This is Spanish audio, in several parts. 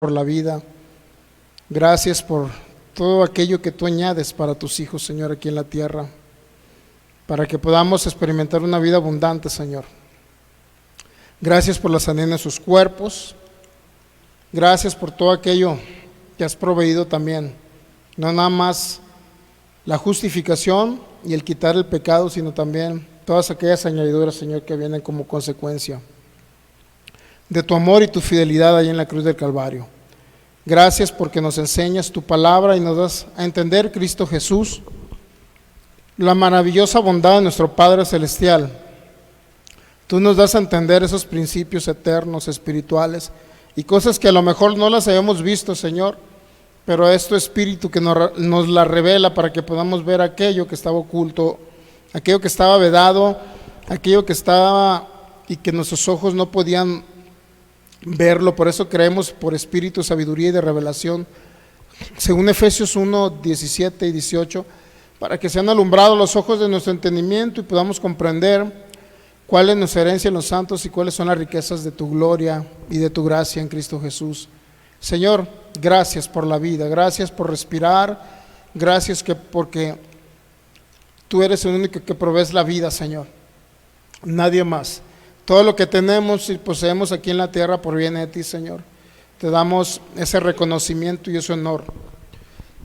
por la vida. Gracias por todo aquello que tú añades para tus hijos, Señor, aquí en la tierra, para que podamos experimentar una vida abundante, Señor. Gracias por la sanidad de sus cuerpos. Gracias por todo aquello que has proveído también. No nada más la justificación y el quitar el pecado, sino también todas aquellas añadiduras, Señor, que vienen como consecuencia de tu amor y tu fidelidad ahí en la cruz del Calvario. Gracias porque nos enseñas tu palabra y nos das a entender, Cristo Jesús, la maravillosa bondad de nuestro Padre Celestial. Tú nos das a entender esos principios eternos, espirituales, y cosas que a lo mejor no las habíamos visto, Señor, pero es tu Espíritu que nos la revela para que podamos ver aquello que estaba oculto, aquello que estaba vedado, aquello que estaba y que nuestros ojos no podían verlo. Por eso creemos por espíritu, sabiduría y de revelación, según Efesios 1, 17 y 18, para que sean alumbrados los ojos de nuestro entendimiento y podamos comprender cuál es nuestra herencia en los santos y cuáles son las riquezas de tu gloria y de tu gracia en Cristo Jesús. Señor, gracias por la vida, gracias por respirar, gracias porque tú eres el único que provees la vida, Señor, nadie más. Todo lo que tenemos y poseemos aquí en la tierra proviene de ti, Señor. Te damos ese reconocimiento y ese honor.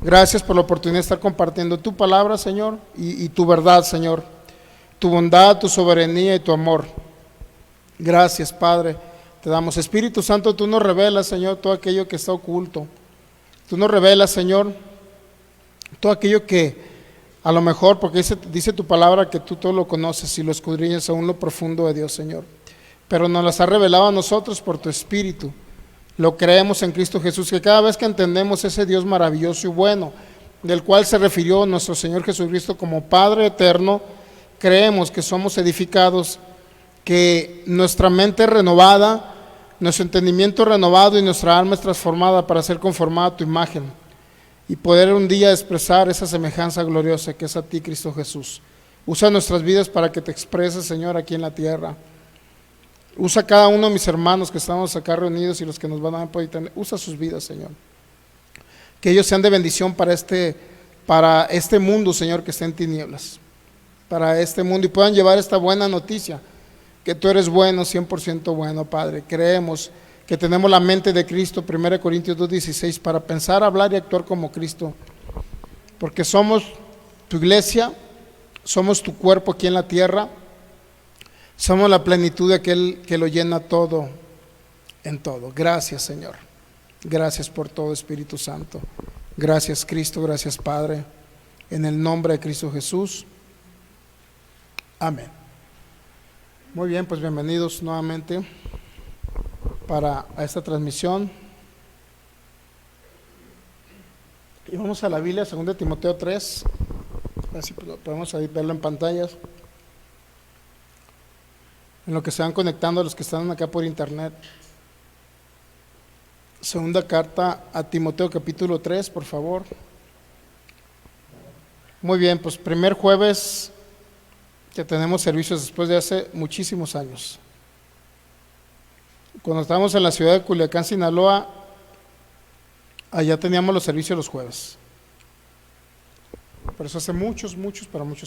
Gracias por la oportunidad de estar compartiendo tu palabra, Señor, y tu verdad, Señor. Tu bondad, tu soberanía y tu amor. Gracias, Padre. Te damos, Espíritu Santo, tú nos revelas, Señor, todo aquello que está oculto. Tú nos revelas, Señor, todo aquello que a lo mejor, porque dice tu palabra que tú todo lo conoces y lo escudriñas aún lo profundo de Dios, Señor. Pero nos las has revelado a nosotros por tu Espíritu. Lo creemos en Cristo Jesús, que cada vez que entendemos ese Dios maravilloso y bueno, del cual se refirió nuestro Señor Jesucristo como Padre eterno, creemos que somos edificados, que nuestra mente es renovada, nuestro entendimiento es renovado y nuestra alma es transformada para ser conformada a tu imagen y poder un día expresar esa semejanza gloriosa que es a ti, Cristo Jesús. Usa nuestras vidas para que te expreses, Señor, aquí en la tierra. Usa cada uno de mis hermanos que estamos acá reunidos y los que nos van a ver por internet. Usa sus vidas, Señor. Que ellos sean de bendición para este mundo, Señor, que está en tinieblas. Para este mundo y puedan llevar esta buena noticia, que tú eres bueno, 100% bueno, Padre. Creemos que tenemos la mente de Cristo, 1 Corintios 2:16, para pensar, hablar y actuar como Cristo, porque somos tu iglesia, somos tu cuerpo aquí en la tierra, somos la plenitud de aquel que lo llena todo en todo. Gracias, Señor. Gracias por todo, Espíritu Santo. Gracias, Cristo. Gracias, Padre. En el nombre de Cristo Jesús. Amén. Muy bien, pues bienvenidos nuevamente a esta transmisión. Y vamos a la Biblia, 2 Timoteo 3. Así podemos ahí verlo en pantallas. En lo que se van conectando los que están acá por internet. Segunda carta a Timoteo, capítulo 3, por favor. Muy bien, pues primer jueves que tenemos servicios después de hace muchísimos años. Cuando estábamos en la ciudad de Culiacán, Sinaloa, allá teníamos los servicios los jueves. Por eso hace muchos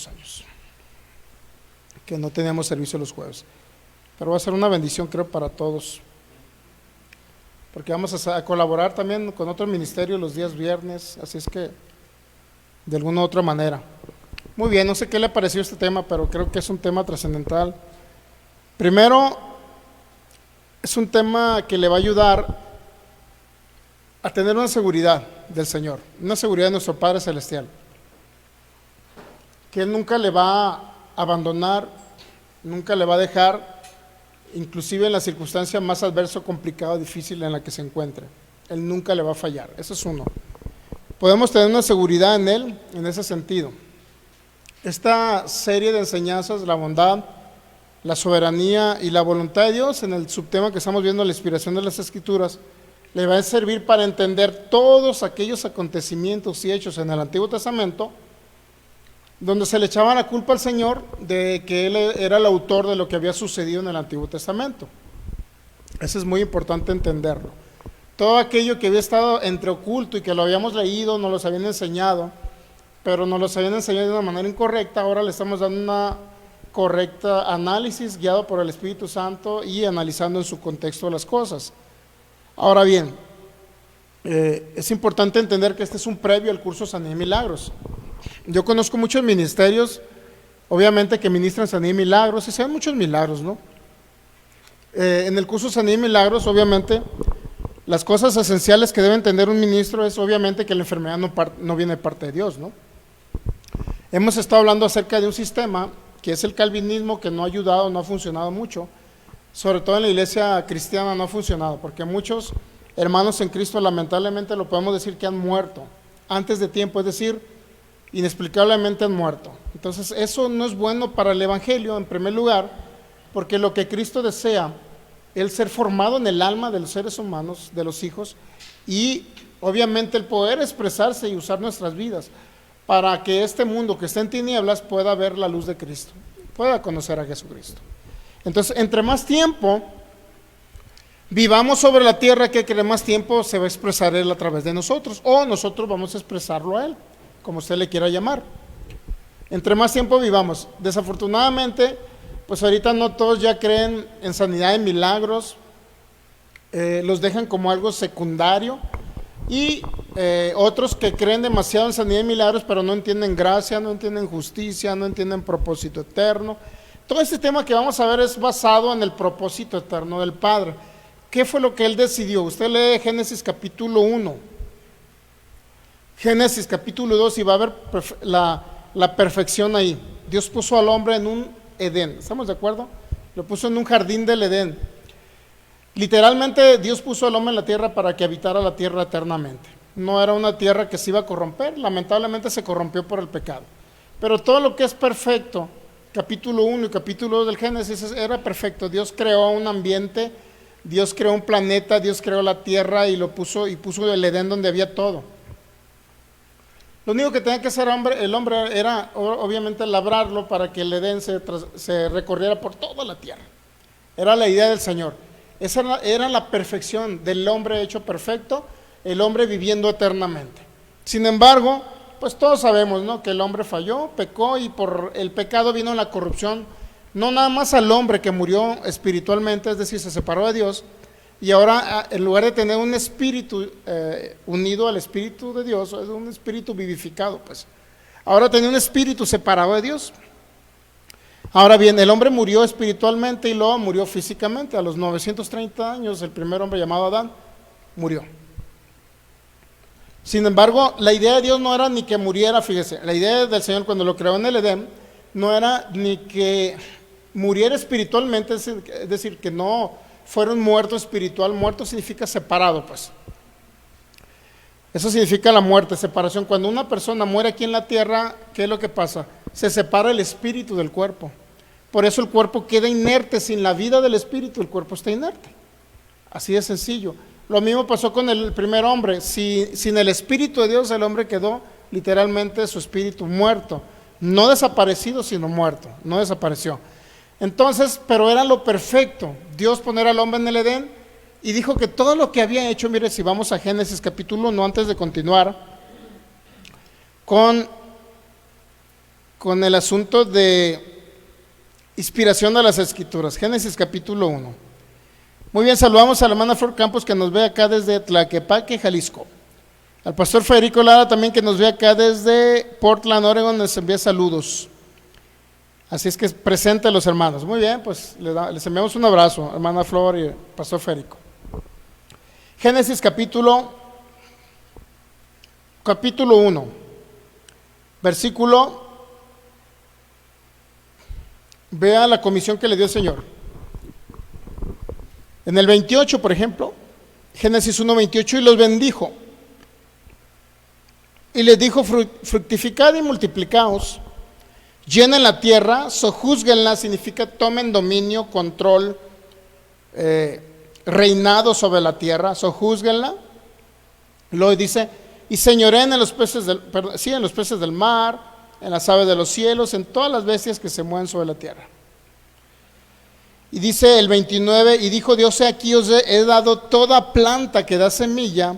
años que no teníamos servicio los jueves. Pero va a ser una bendición, creo, para todos. Porque vamos a colaborar también con otros ministerios los días viernes, así es que de alguna u otra manera. Muy bien, no sé qué le pareció este tema, pero creo que es un tema trascendental. Primero, es un tema que le va a ayudar a tener una seguridad del Señor, una seguridad de nuestro Padre Celestial, que Él nunca le va a abandonar, nunca le va a dejar, inclusive en la circunstancia más adversa, complicada, difícil en la que se encuentre. Él nunca le va a fallar. Eso es uno. Podemos tener una seguridad en Él en ese sentido. Esta serie de enseñanzas, la bondad, la soberanía y la voluntad de Dios, en el subtema que estamos viendo, la inspiración de las Escrituras, le va a servir para entender todos aquellos acontecimientos y hechos en el Antiguo Testamento donde se le echaba la culpa al Señor de que Él era el autor de lo que había sucedido en el Antiguo Testamento. Eso es muy importante entenderlo. todo aquello que había estado entre oculto y que lo habíamos leído, nos los habían enseñado, pero nos los habían enseñado de una manera incorrecta, ahora le estamos dando una correcta análisis guiado por el Espíritu Santo y analizando en su contexto las cosas. Ahora bien, es importante entender que este es un previo al curso Sanidad y Milagros. Yo conozco muchos ministerios, obviamente, que ministran sanidad y milagros, y se ven muchos milagros, ¿no? En el curso Sanidad y Milagros, obviamente, las cosas esenciales que debe entender un ministro es obviamente que la enfermedad no viene de parte de Dios, ¿no? Hemos estado hablando acerca de un sistema que es el calvinismo, que no ha ayudado, no ha funcionado mucho, sobre todo en la iglesia cristiana no ha funcionado, porque muchos hermanos en Cristo lamentablemente lo podemos decir que han muerto antes de tiempo, es decir, inexplicablemente han muerto. Entonces eso no es bueno para el evangelio en primer lugar, porque lo que Cristo desea, el ser formado en el alma de los seres humanos, de los hijos, y obviamente el poder expresarse y usar nuestras vidas para que este mundo que está en tinieblas pueda ver la luz de Cristo, pueda conocer a Jesucristo. Entonces, entre más tiempo vivamos sobre la tierra, que más tiempo se va a expresar Él a través de nosotros, o nosotros vamos a expresarlo a Él, como usted le quiera llamar. Entre más tiempo vivamos. Desafortunadamente, pues ahorita no todos ya creen en sanidad y milagros, los dejan como algo secundario, y otros que creen demasiado en sanidad y milagros, pero no entienden gracia, no entienden justicia, no entienden propósito eterno. Todo este tema que vamos a ver es basado en el propósito eterno del Padre. ¿Qué fue lo que Él decidió? Usted lee Génesis capítulo 1, Génesis capítulo 2 y va a ver la perfección ahí. Dios puso al hombre en un Edén, ¿estamos de acuerdo? Lo puso en un jardín del Edén. Literalmente Dios puso al hombre en la tierra para que habitara la tierra eternamente. No era una tierra que se iba a corromper, lamentablemente se corrompió por el pecado. Pero todo lo que es perfecto, capítulo 1 y capítulo 2 del Génesis, era perfecto. Dios creó un ambiente, Dios creó un planeta, Dios creó la tierra y puso el Edén donde había todo. Lo único que tenía que hacer el hombre era obviamente labrarlo para que el Edén se recorriera por toda la tierra. Era la idea del Señor. Esa era la perfección del hombre hecho perfecto, el hombre viviendo eternamente. Sin embargo, pues todos sabemos, ¿no?, que el hombre falló, pecó, y por el pecado vino la corrupción, no nada más al hombre que murió espiritualmente, es decir, se separó de Dios, y ahora en lugar de tener un espíritu unido al espíritu de Dios, es un espíritu vivificado, pues ahora tenía un espíritu separado de Dios. Ahora bien, el hombre murió espiritualmente y luego murió físicamente. A los 930 años, el primer hombre llamado Adán murió. Sin embargo, la idea de Dios no era ni que muriera, fíjese, la idea del Señor cuando lo creó en el Edén no era ni que muriera espiritualmente, es decir, que no fuera un muerto espiritual. Muerto significa separado, pues. Eso significa la muerte, separación. Cuando una persona muere aquí en la tierra, ¿qué es lo que pasa? Se separa el espíritu del cuerpo. Por eso el cuerpo queda inerte. Sin la vida del espíritu, el cuerpo está inerte. Así de sencillo. Lo mismo pasó con el primer hombre. Sin el espíritu de Dios, el hombre quedó literalmente su espíritu muerto. No desaparecido, sino muerto. No desapareció. Entonces, pero era lo perfecto. Dios poner al hombre en el Edén y dijo que todo lo que había hecho, mire, si vamos a Génesis capítulo 1, antes de continuar con el asunto de inspiración de las Escrituras. Génesis capítulo 1. Muy bien, saludamos a la hermana Flor Campos, que nos ve acá desde Tlaquepaque, Jalisco. Al pastor Federico Lara también, que nos ve acá desde Portland, Oregon, les envía saludos. Así es que presente a los hermanos. Muy bien, pues les enviamos un abrazo, hermana Flor y pastor Federico. Génesis capítulo 1, versículo, vea la comisión que le dio el Señor. En el 28, por ejemplo, Génesis 1:28, y los bendijo. Y les dijo: fructificad y multiplicaos, llenen la tierra, sojúzguenla, significa tomen dominio, control, reinado sobre la tierra, sojúzguenla. Luego dice: y señoreen en los peces en los peces del mar, en las aves de los cielos, en todas las bestias que se mueven sobre la tierra. Y dice el 29, y dijo Dios: he aquí os he dado toda planta que da semilla,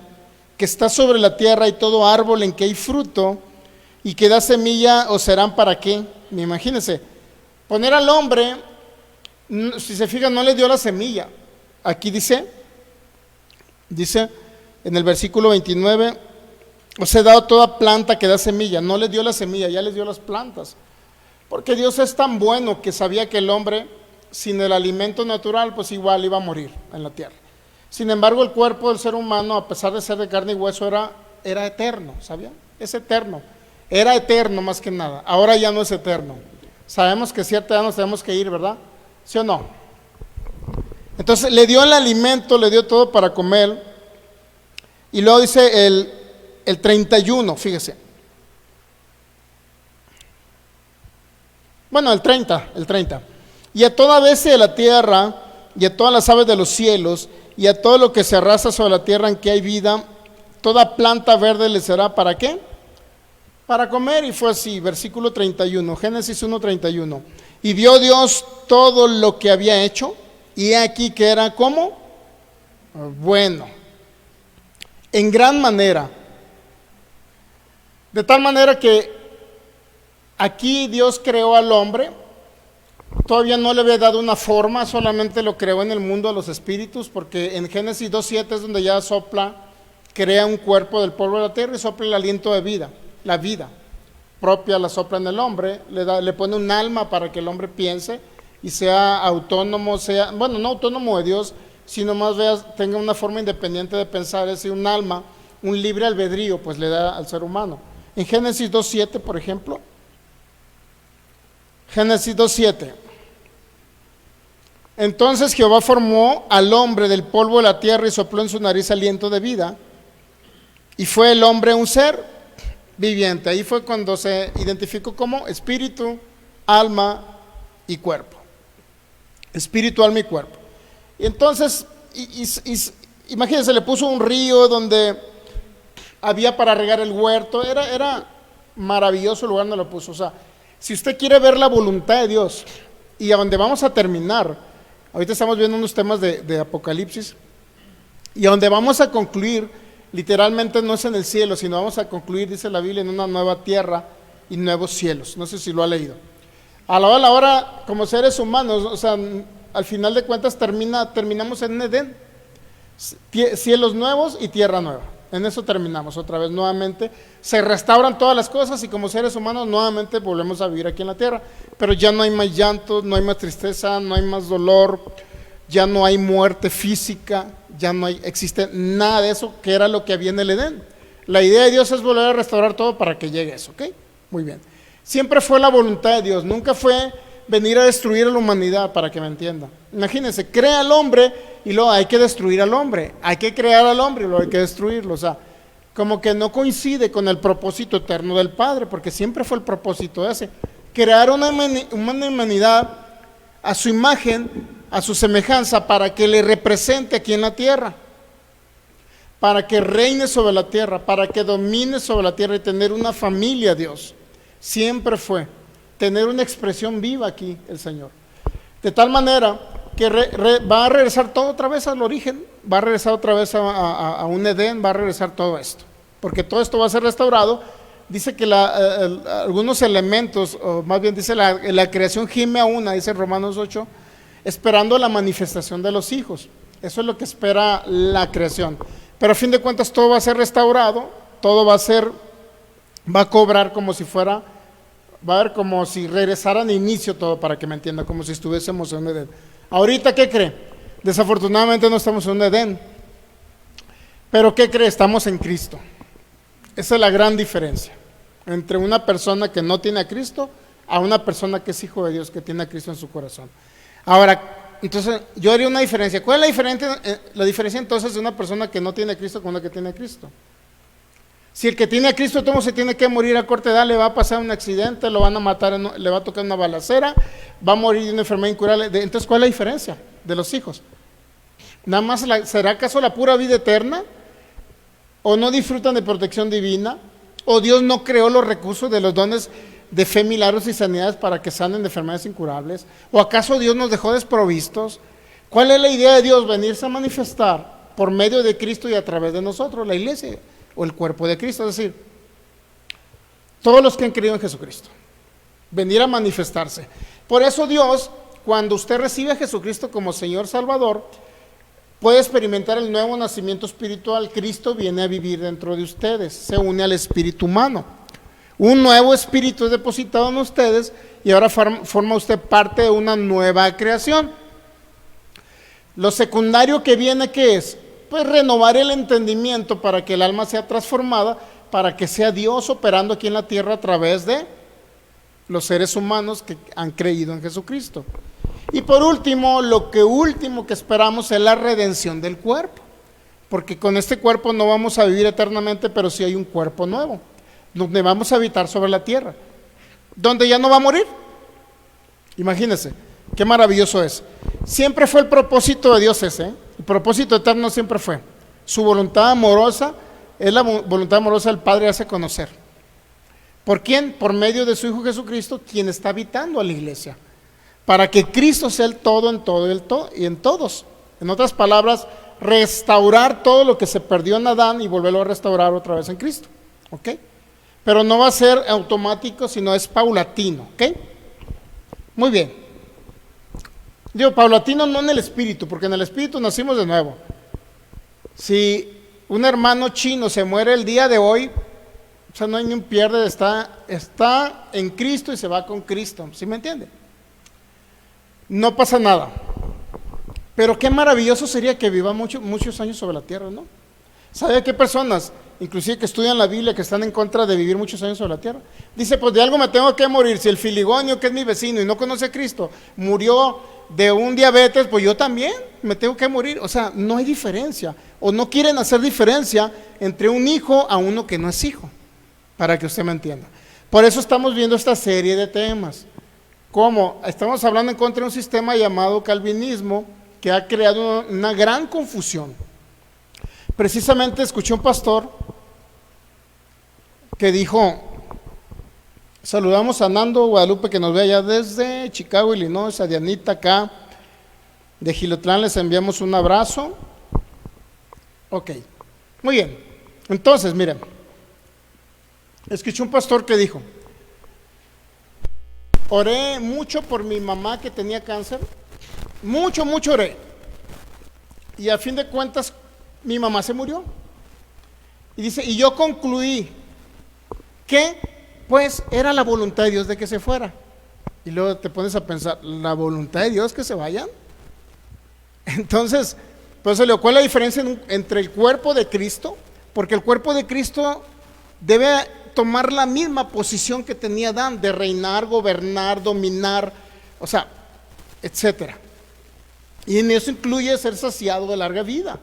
que está sobre la tierra, y todo árbol en que hay fruto, y que da semilla, os serán para qué. Imagínense, poner al hombre, si se fijan, no le dio la semilla. Aquí dice en el versículo 29, os he dado toda planta que da semilla. No le dio la semilla, ya les dio las plantas. Porque Dios es tan bueno que sabía que el hombre, sin el alimento natural, pues igual iba a morir en la tierra. Sin embargo, el cuerpo del ser humano, a pesar de ser de carne y hueso, era eterno, ¿sabían? Es eterno. Era eterno más que nada. Ahora ya no es eterno. Sabemos que cierta edad nos tenemos que ir, ¿verdad? ¿Sí o no? Entonces le dio el alimento, le dio todo para comer. Y luego dice el 31, fíjese. Bueno, el 30. Y a toda bestia de la tierra, y a todas las aves de los cielos, y a todo lo que se arrastra sobre la tierra en que hay vida, toda planta verde le será, ¿para qué? Para comer. Y fue así, versículo 31, Génesis 1:31. Y vio Dios todo lo que había hecho, y he aquí que era ¿cómo? Bueno, en gran manera. De tal manera que aquí Dios creó al hombre. Todavía no le había dado una forma, solamente lo creó en el mundo de los espíritus, porque en Génesis 2:7 es donde ya sopla, crea un cuerpo del polvo de la tierra y sopla el aliento de vida, la vida propia la sopla en el hombre, le pone un alma para que el hombre piense y sea autónomo, no autónomo de Dios, sino más tenga una forma independiente de pensar, es decir, un alma, un libre albedrío, pues le da al ser humano. En Génesis 2:7, por ejemplo, Génesis 2:7. Entonces Jehová formó al hombre del polvo de la tierra y sopló en su nariz aliento de vida, y fue el hombre un ser viviente. Ahí fue cuando se identificó como espíritu, alma y cuerpo. Espíritu, alma y cuerpo. Y entonces, imagínense, le puso un río donde había para regar el huerto. Era maravilloso el lugar donde lo puso. O sea, si usted quiere ver la voluntad de Dios, y a donde vamos a terminar, ahorita estamos viendo unos temas de Apocalipsis, y a donde vamos a concluir, literalmente no es en el cielo, sino vamos a concluir, dice la Biblia, en una nueva tierra y nuevos cielos. No sé si lo ha leído. A la hora, como seres humanos, o sea, al final de cuentas terminamos en Edén, cielos nuevos y tierra nueva. En eso terminamos otra vez nuevamente. Se restauran todas las cosas y como seres humanos nuevamente volvemos a vivir aquí en la tierra. Pero ya no hay más llanto, no hay más tristeza, no hay más dolor, ya no hay muerte física, ya no existe nada de eso que era lo que había en el Edén. La idea de Dios es volver a restaurar todo para que llegue eso, ¿ok? Muy bien. Siempre fue la voluntad de Dios, nunca fue venir a destruir a la humanidad, para que me entienda. Imagínense, crea al hombre y luego hay que destruir al hombre, hay que crear al hombre y luego hay que destruirlo. O sea, como que no coincide con el propósito eterno del Padre, porque siempre fue el propósito ese, crear una humanidad a su imagen, a su semejanza, para que le represente aquí en la tierra, para que reine sobre la tierra, para que domine sobre la tierra y tener una familia, Dios. Siempre fue tener una expresión viva aquí el Señor. De tal manera que va a regresar todo otra vez al origen, va a regresar otra vez a un Edén, va a regresar todo esto, porque todo esto va a ser restaurado. Dice que algunos elementos, o más bien dice la creación gime a una, dice Romanos 8, esperando la manifestación de los hijos. Eso es lo que espera la creación. Pero a fin de cuentas todo va a ser restaurado, todo va a cobrar como si fuera, va a ver como si regresaran de inicio todo, para que me entienda, como si estuviésemos en un Edén. Ahorita, ¿qué cree? Desafortunadamente no estamos en un Edén. Pero ¿qué cree? Estamos en Cristo. Esa es la gran diferencia entre una persona que no tiene a Cristo a una persona que es hijo de Dios, que tiene a Cristo en su corazón. Ahora, entonces yo haría una diferencia. ¿Cuál es la diferencia entonces de una persona que no tiene a Cristo con una que tiene a Cristo? Si el que tiene a Cristo, todo se tiene que morir a corta edad, le va a pasar un accidente, lo van a matar, le va a tocar una balacera, va a morir de una enfermedad incurable. Entonces, ¿cuál es la diferencia de los hijos? Nada más, ¿será acaso la pura vida eterna? ¿O no disfrutan de protección divina? ¿O Dios no creó los recursos de los dones de fe, milagros y sanidades para que sanen de enfermedades incurables? ¿O acaso Dios nos dejó desprovistos? ¿Cuál es la idea de Dios? Venirse a manifestar por medio de Cristo y a través de nosotros, la iglesia o el cuerpo de Cristo, es decir, todos los que han creído en Jesucristo, venir a manifestarse. Por eso Dios, cuando usted recibe a Jesucristo como Señor Salvador, puede experimentar el nuevo nacimiento espiritual. Cristo viene a vivir dentro de ustedes, se une al espíritu humano. Un nuevo espíritu es depositado en ustedes y ahora forma usted parte de una nueva creación. Lo secundario que viene, ¿qué es? Pues renovar el entendimiento para que el alma sea transformada, para que sea Dios operando aquí en la tierra a través de los seres humanos que han creído en Jesucristo. Y por último, lo último que esperamos es la redención del cuerpo, porque con este cuerpo no vamos a vivir eternamente, pero sí hay un cuerpo nuevo, donde vamos a habitar sobre la tierra, donde ya no va a morir. Imagínense, qué maravilloso es. Siempre fue el propósito de Dios ese, el propósito eterno siempre fue. Su voluntad amorosa es la voluntad amorosa del Padre, hace conocer. ¿Por quién? Por medio de su Hijo Jesucristo, quien está habitando a la iglesia, para que Cristo sea el todo en todo y en todos. En otras palabras, restaurar todo lo que se perdió en Adán y volverlo a restaurar otra vez en Cristo. ¿Ok? Pero no va a ser automático, sino es paulatino. ¿Ok? Muy bien. Digo, paulatino no en el espíritu, porque en el espíritu nacimos de nuevo. Si un hermano chino se muere el día de hoy, o sea, no hay ni un pierde, está en Cristo y se va con Cristo. ¿Sí me entiende? No pasa nada. Pero qué maravilloso sería que viva muchos años sobre la tierra, ¿no? ¿Sabe qué personas, inclusive que estudian la Biblia, que están en contra de vivir muchos años sobre la tierra? Dice, pues de algo me tengo que morir. Si el filigonio, que es mi vecino y no conoce a Cristo, murió de un diabetes, pues yo también me tengo que morir. O sea, no hay diferencia, o no quieren hacer diferencia entre un hijo a uno que no es hijo, para que usted me entienda. Por eso estamos viendo esta serie de temas. ¿Cómo? Estamos hablando en contra de un sistema llamado calvinismo, que ha creado una gran confusión. Precisamente escuché un pastor que dijo, saludamos a Nando Guadalupe, que nos ve allá desde Chicago, Illinois, a Dianita acá de Gilotlán, les enviamos un abrazo. Ok, muy bien. Entonces, miren, escuché un pastor que dijo, oré mucho por mi mamá que tenía cáncer, mucho oré, y a fin de cuentas mi mamá se murió. Y dice, y yo concluí que pues era la voluntad de Dios de que se fuera. Y luego te pones a pensar, ¿la voluntad de Dios que se vayan? Entonces, pues ¿cuál es la diferencia entre el cuerpo de Cristo? Porque el cuerpo de Cristo debe tomar la misma posición que tenía Adán, de reinar, gobernar, dominar, o sea, etcétera. Y en eso incluye ser saciado de larga vida.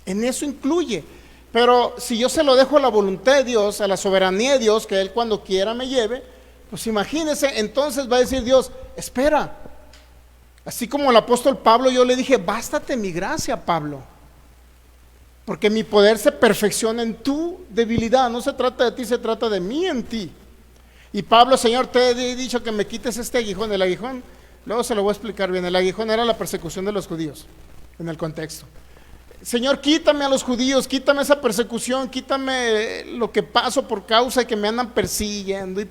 En eso incluye. Pero si yo se lo dejo a la voluntad de Dios, a la soberanía de Dios, que Él cuando quiera me lleve, pues imagínense, entonces va a decir Dios, espera. Así como el apóstol Pablo, yo le dije, bástate mi gracia, Pablo, porque mi poder se perfecciona en tu debilidad. No se trata de ti, se trata de mí en ti. Y Pablo, Señor, te he dicho que me quites este aguijón. El aguijón, luego se lo voy a explicar bien. El aguijón era la persecución de los judíos, en el contexto. Señor, quítame a los judíos, quítame esa persecución, quítame lo que paso por causa de que me andan persiguiendo. Y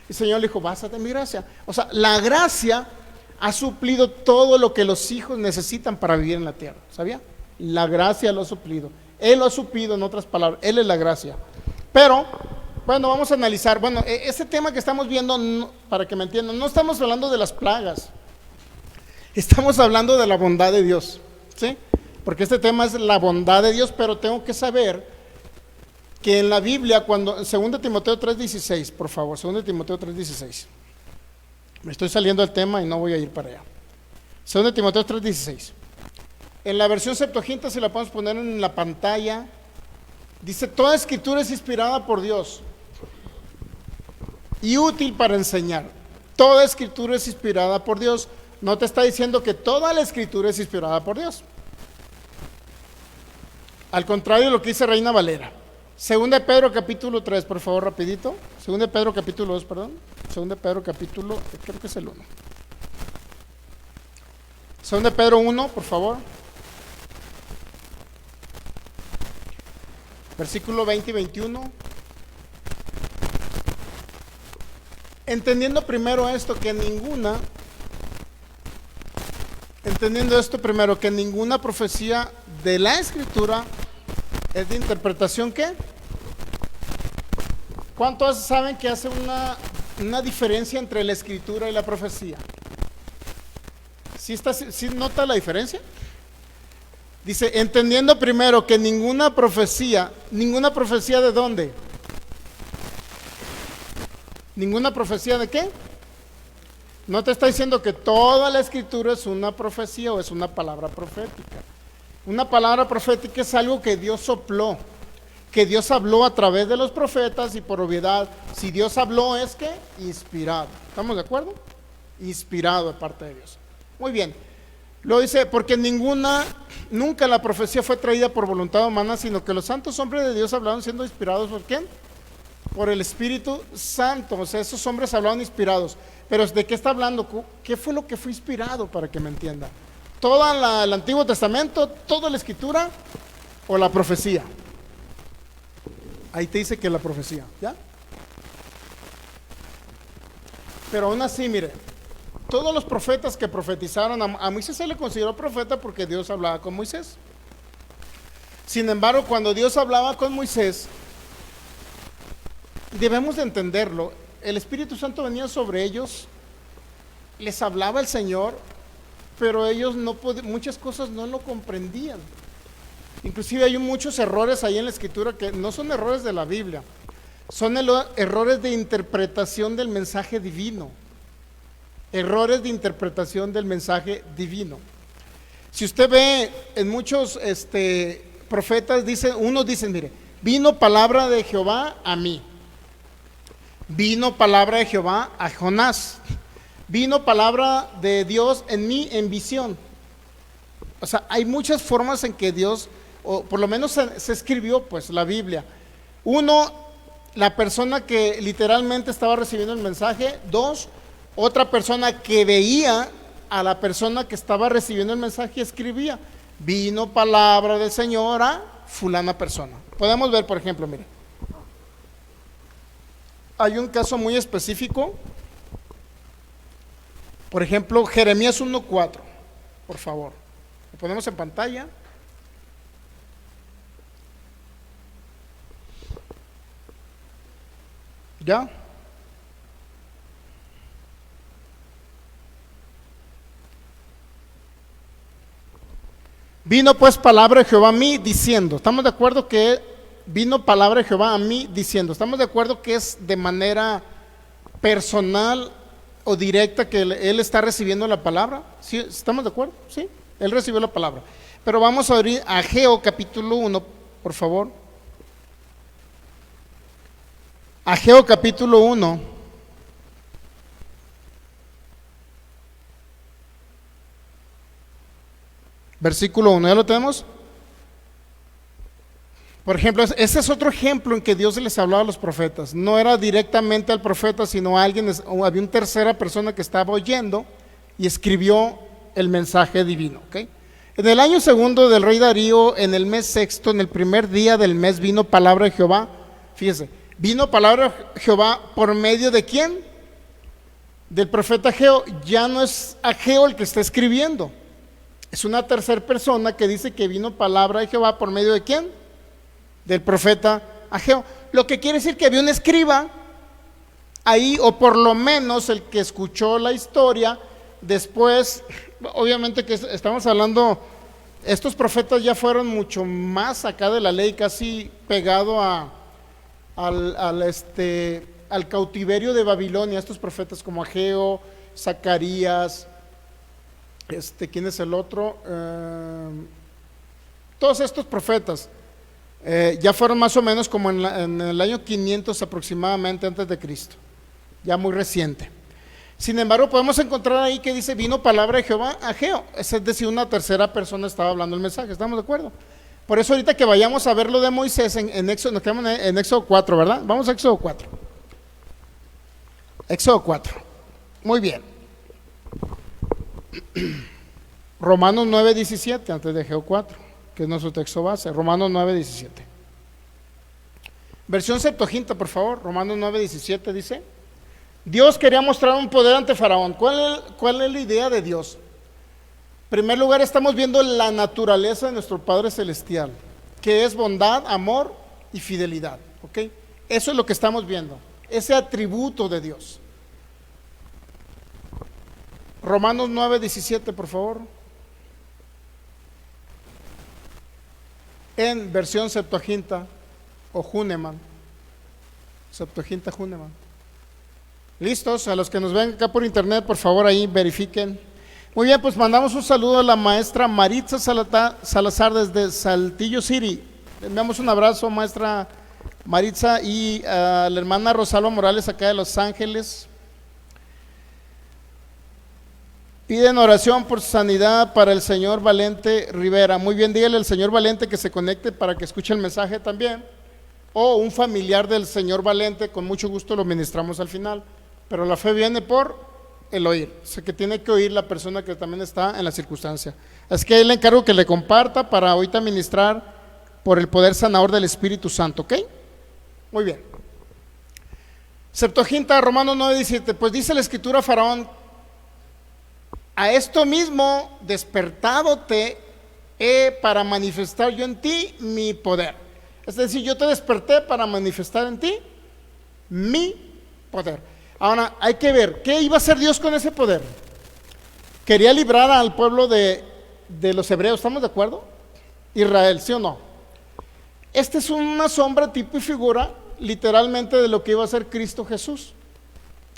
el Señor le dijo, bástate mi gracia. O sea, la gracia ha suplido todo lo que los hijos necesitan para vivir en la tierra, ¿sabía? La gracia lo ha suplido. Él lo ha suplido, en otras palabras, Él es la gracia. Pero, bueno, vamos a analizar. Bueno, este tema que estamos viendo, para que me entiendan, no estamos hablando de las plagas. Estamos hablando de la bondad de Dios, ¿sí? Porque este tema es la bondad de Dios, pero tengo que saber que en la Biblia, cuando, 2 Timoteo 3:16, por favor, 2 Timoteo 3:16. Me estoy saliendo del tema y no voy a ir para allá. 2 Timoteo 3:16. En la versión Septuaginta, si la podemos poner en la pantalla, dice, toda escritura es inspirada por Dios y útil para enseñar. Toda escritura es inspirada por Dios. No te está diciendo que toda la escritura es inspirada por Dios. Al contrario de lo que dice Reina Valera. Segunda de Pedro capítulo 3, por favor, rapidito. Segunda de Pedro capítulo 2, perdón. Segunda de Pedro capítulo, creo que es el 1. Segunda de Pedro 1, por favor. Versículo 20 y 21. Entendiendo primero esto, que ninguna profecía de la Escritura es de interpretación, ¿qué? ¿Cuántos saben que hace una diferencia entre la Escritura y la profecía? ¿Sí nota la diferencia? Dice, entendiendo primero que ninguna profecía ¿de dónde? ¿Ninguna profecía de qué? No te está diciendo que toda la Escritura es una profecía o es una palabra profética. Una palabra profética es algo que Dios sopló, que Dios habló a través de los profetas, y por obviedad, si Dios habló es que inspirado. ¿Estamos de acuerdo? Inspirado de parte de Dios. Muy bien. Lo dice, porque nunca la profecía fue traída por voluntad humana, sino que los santos hombres de Dios hablaron siendo inspirados ¿por quién? Por el Espíritu Santo. O sea, esos hombres hablaron inspirados. Pero ¿de qué está hablando? ¿Qué fue lo que fue inspirado, para que me entienda? ¿Todo el Antiguo Testamento, toda la Escritura o la profecía? Ahí te dice que la profecía, ¿ya? Pero aún así, mire, todos los profetas que profetizaron, a Moisés se le consideró profeta porque Dios hablaba con Moisés. Sin embargo, cuando Dios hablaba con Moisés, debemos de entenderlo, el Espíritu Santo venía sobre ellos, les hablaba el Señor, pero ellos muchas cosas no lo comprendían. Inclusive hay muchos errores ahí en la Escritura que no son errores de la Biblia, son errores de interpretación del mensaje divino. Errores de interpretación del mensaje divino. Si usted ve en muchos profetas, unos dicen, mire, vino palabra de Jehová a mí, vino palabra de Jehová a Jonás, vino palabra de Dios en mí en visión. O sea, hay muchas formas en que Dios, o por lo menos se escribió pues la Biblia. Uno, la persona que literalmente estaba recibiendo el mensaje. Dos, otra persona que veía a la persona que estaba recibiendo el mensaje y escribía, vino palabra del Señor a fulana persona. Podemos ver, por ejemplo, mire, hay un caso muy específico. Por ejemplo, Jeremías 1:4, por favor, lo ponemos en pantalla. ¿Ya? Vino pues palabra de Jehová a mí diciendo, ¿estamos de acuerdo que vino palabra de Jehová a mí diciendo? ¿Estamos de acuerdo que es de manera personal o directa que él está recibiendo la palabra? ¿Sí? ¿Estamos de acuerdo? Sí, él recibió la palabra. Pero vamos a abrir Ageo capítulo 1, por favor. Ageo capítulo 1. Versículo 1, ¿ya lo tenemos? Por ejemplo, ese es otro ejemplo en que Dios les hablaba a los profetas. No era directamente al profeta, sino a alguien, o había una tercera persona que estaba oyendo y escribió el mensaje divino, ¿okay? En el año segundo del rey Darío, en el mes sexto, en el primer día del mes, vino palabra de Jehová. Fíjese, vino palabra de Jehová por medio de ¿quién? Del profeta Ageo. Ya no es Ageo el que está escribiendo. Es una tercera persona que dice que vino palabra de Jehová por medio de ¿quién? Del profeta Ageo. Lo que quiere decir que había un escriba ahí, o por lo menos el que escuchó la historia. Después, obviamente que estamos hablando, estos profetas ya fueron mucho más acá de la ley, casi pegado al cautiverio de Babilonia. Estos profetas como Ageo, Zacarías, ¿quién es el otro? Todos estos profetas ya fueron más o menos como en el año 500 aproximadamente antes de Cristo, ya muy reciente. Sin embargo, podemos encontrar ahí que dice, vino palabra de Jehová a Ageo, es decir, una tercera persona estaba hablando el mensaje. ¿Estamos de acuerdo? Por eso ahorita que vayamos a ver lo de Moisés en Éxodo, nos quedamos en Éxodo 4, ¿verdad? Vamos a Éxodo 4. Éxodo 4. Muy bien. Romanos 9:17, antes de Éxodo 4, que es nuestro texto base. Romanos 9:17. Versión Septuaginta, por favor. Romanos 9:17 dice: Dios quería mostrar un poder ante Faraón. ¿Cuál es la idea de Dios? En primer lugar, estamos viendo la naturaleza de nuestro Padre Celestial, que es bondad, amor y fidelidad. ¿Ok? Eso es lo que estamos viendo, ese atributo de Dios. Romanos 9:17, por favor. En versión Septuaginta o Huneman. Septuaginta Huneman. ¿Listos? A los que nos ven acá por internet, por favor, ahí verifiquen. Muy bien, pues mandamos un saludo a la maestra Maritza Salazar desde Saltillo City. Le enviamos un abrazo, maestra Maritza, y a la hermana Rosalba Morales acá de Los Ángeles. Piden oración por sanidad para el señor Valente Rivera. Muy bien, dígale al señor Valente que se conecte para que escuche el mensaje también. O un familiar del señor Valente, con mucho gusto lo ministramos al final. Pero la fe viene por el oír. O sea que tiene que oír la persona que también está en la circunstancia. Así que ahí le encargo que le comparta para ahorita ministrar por el poder sanador del Espíritu Santo, ¿ok? Muy bien. Septuaginta, Romanos 9:17. Pues dice la Escritura a Faraón: a esto mismo despertado te he para manifestar yo en ti mi poder. Es decir, yo te desperté para manifestar en ti mi poder. Ahora hay que ver, ¿qué iba a hacer Dios con ese poder? Quería librar al pueblo de los hebreos, ¿estamos de acuerdo? Israel, ¿sí o no? Esta es una sombra, tipo y figura, literalmente, de lo que iba a hacer Cristo Jesús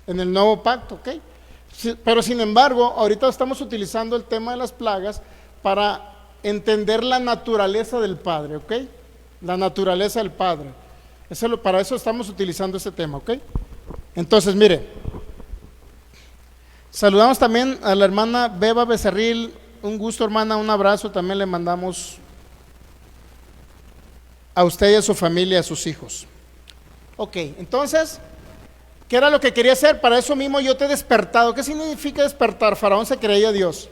en el nuevo pacto, ¿ok? Pero sin embargo, ahorita estamos utilizando el tema de las plagas para entender la naturaleza del Padre, ¿ok? La naturaleza del Padre. Para eso estamos utilizando este tema, ¿ok? Entonces, mire, saludamos también a la hermana Beba Becerril. Un gusto, hermana, un abrazo. También le mandamos a usted y a su familia, a sus hijos. Ok, entonces, ¿qué era lo que quería hacer? Para eso mismo yo te he despertado. ¿Qué significa despertar? Faraón se creía Dios.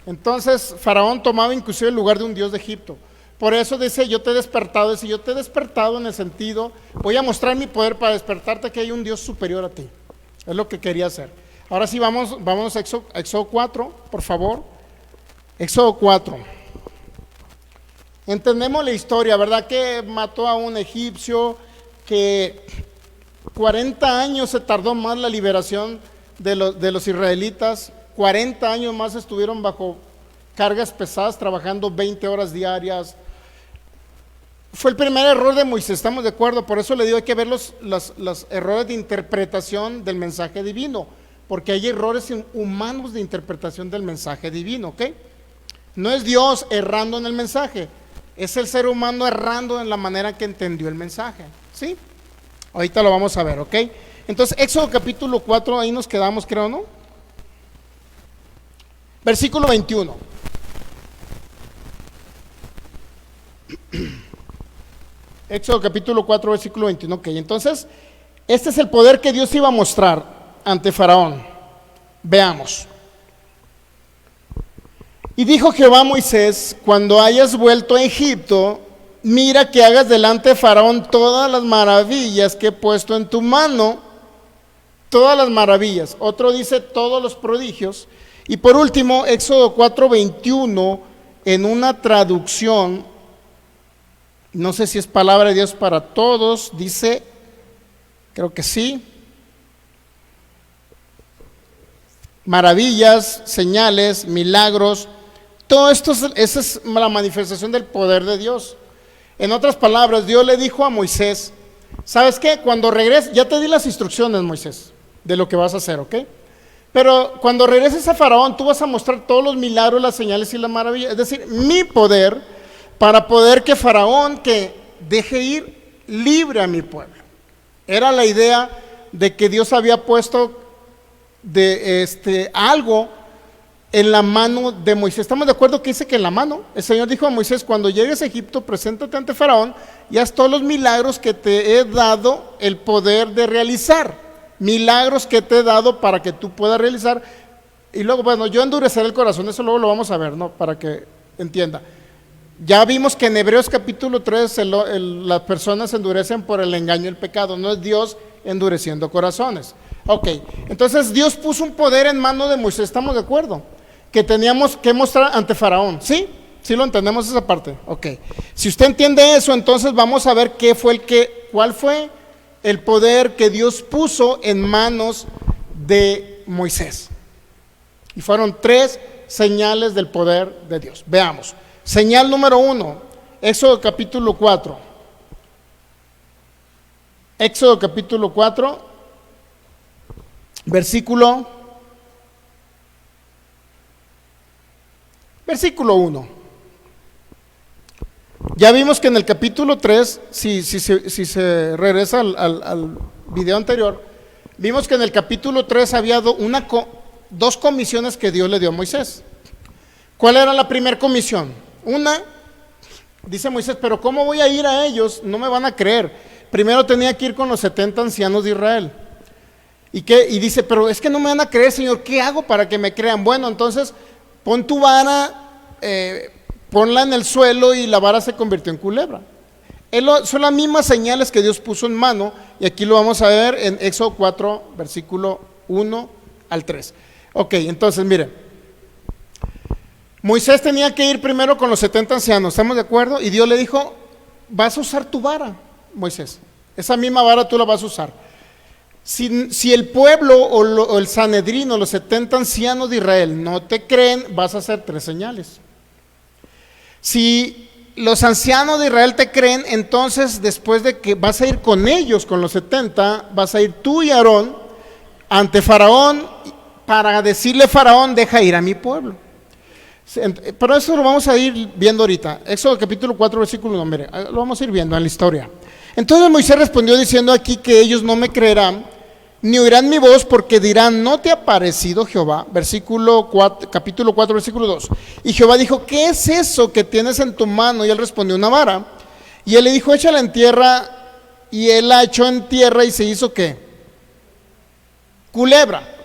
Entonces Faraón tomaba inclusive el lugar de un dios de Egipto. Por eso dice: yo te he despertado. Dice: yo te he despertado en el sentido, voy a mostrar mi poder para despertarte, que hay un Dios superior a ti. Es lo que quería hacer. Ahora sí, vamos a Éxodo 4, por favor. Éxodo 4. Entendemos la historia, ¿verdad? Que mató a un egipcio, que 40 años se tardó más la liberación de los israelitas. 40 años más estuvieron bajo cargas pesadas, trabajando 20 horas diarias. Fue el primer error de Moisés, ¿estamos de acuerdo? Por eso le digo, hay que ver los errores de interpretación del mensaje divino, porque hay errores humanos de interpretación del mensaje divino, ¿ok? No es Dios errando en el mensaje, es el ser humano errando en la manera que entendió el mensaje, ¿sí? Ahorita lo vamos a ver, ¿ok? Entonces, Éxodo capítulo 4, ahí nos quedamos, creo, ¿no? Versículo 21. Éxodo capítulo 4, versículo 21. Ok, entonces, este es el poder que Dios iba a mostrar ante Faraón. Veamos. Y dijo Jehová a Moisés: cuando hayas vuelto a Egipto, mira que hagas delante de Faraón todas las maravillas que he puesto en tu mano. Todas las maravillas. Otro dice todos los prodigios. Y por último, Éxodo 4, 21, en una traducción, no sé si es palabra de Dios para todos, dice, creo que sí: maravillas, señales, milagros. Todo esto esa es la manifestación del poder de Dios. En otras palabras, Dios le dijo a Moisés: ¿sabes qué? Cuando regreses, ya te di las instrucciones, Moisés, de lo que vas a hacer, ¿ok? Pero cuando regreses a Faraón, tú vas a mostrar todos los milagros, las señales y las maravillas, es decir, mi poder, para poder que Faraón que deje ir libre a mi pueblo. Era la idea de que Dios había puesto algo en la mano de Moisés. ¿Estamos de acuerdo que dice que en la mano? El Señor dijo a Moisés: cuando llegues a Egipto, preséntate ante Faraón y haz todos los milagros que te he dado el poder de realizar. Milagros que te he dado para que tú puedas realizar. Y luego, bueno, yo endureceré el corazón, eso luego lo vamos a ver, ¿no? Para que entienda. Ya vimos que en Hebreos capítulo 3 las personas se endurecen por el engaño y el pecado, no es Dios endureciendo corazones. Ok, entonces Dios puso un poder en mano de Moisés, ¿estamos de acuerdo? Que teníamos que mostrar ante Faraón, ¿sí? ¿Sí lo entendemos esa parte? Ok, si usted entiende eso, entonces vamos a ver cuál fue el poder que Dios puso en manos de Moisés. Y fueron 3 señales del poder de Dios. Veamos. Señal número 1, Éxodo capítulo 4. Éxodo capítulo 4, versículo 1. Ya vimos que en el capítulo 3, si se regresa al video anterior, vimos que en el capítulo 3 había 2 comisiones que Dios le dio a Moisés. ¿Cuál era la primera comisión? Una, dice Moisés: pero ¿cómo voy a ir a ellos? No me van a creer. Primero tenía que ir con los 70 ancianos de Israel. Y dice: pero es que no me van a creer, Señor, ¿qué hago para que me crean? Bueno, entonces pon tu vara, ponla en el suelo, y la vara se convirtió en culebra. Son las mismas señales que Dios puso en mano, y aquí lo vamos a ver en Éxodo 4, versículo 1 al 3. Ok, entonces mire, Moisés tenía que ir primero con los 70 ancianos, ¿estamos de acuerdo? Y Dios le dijo: vas a usar tu vara, Moisés, esa misma vara tú la vas a usar. Si el pueblo o el Sanedrín o los 70 ancianos de Israel no te creen, vas a hacer 3 señales. Si los ancianos de Israel te creen, entonces después de que vas a ir con ellos, con los 70, vas a ir tú y Aarón ante Faraón para decirle a Faraón: deja ir a mi pueblo. Pero eso lo vamos a ir viendo ahorita. Éxodo capítulo 4, versículo 1, mire, lo vamos a ir viendo en la historia. Entonces Moisés respondió diciendo aquí que ellos no me creerán, ni oirán mi voz, porque dirán: ¿no te ha parecido Jehová? Capítulo 4, versículo 2. Y Jehová dijo: ¿qué es eso que tienes en tu mano? Y él respondió: una vara. Y él le dijo: échala en tierra. Y él la echó en tierra y se hizo ¿qué? Culebra.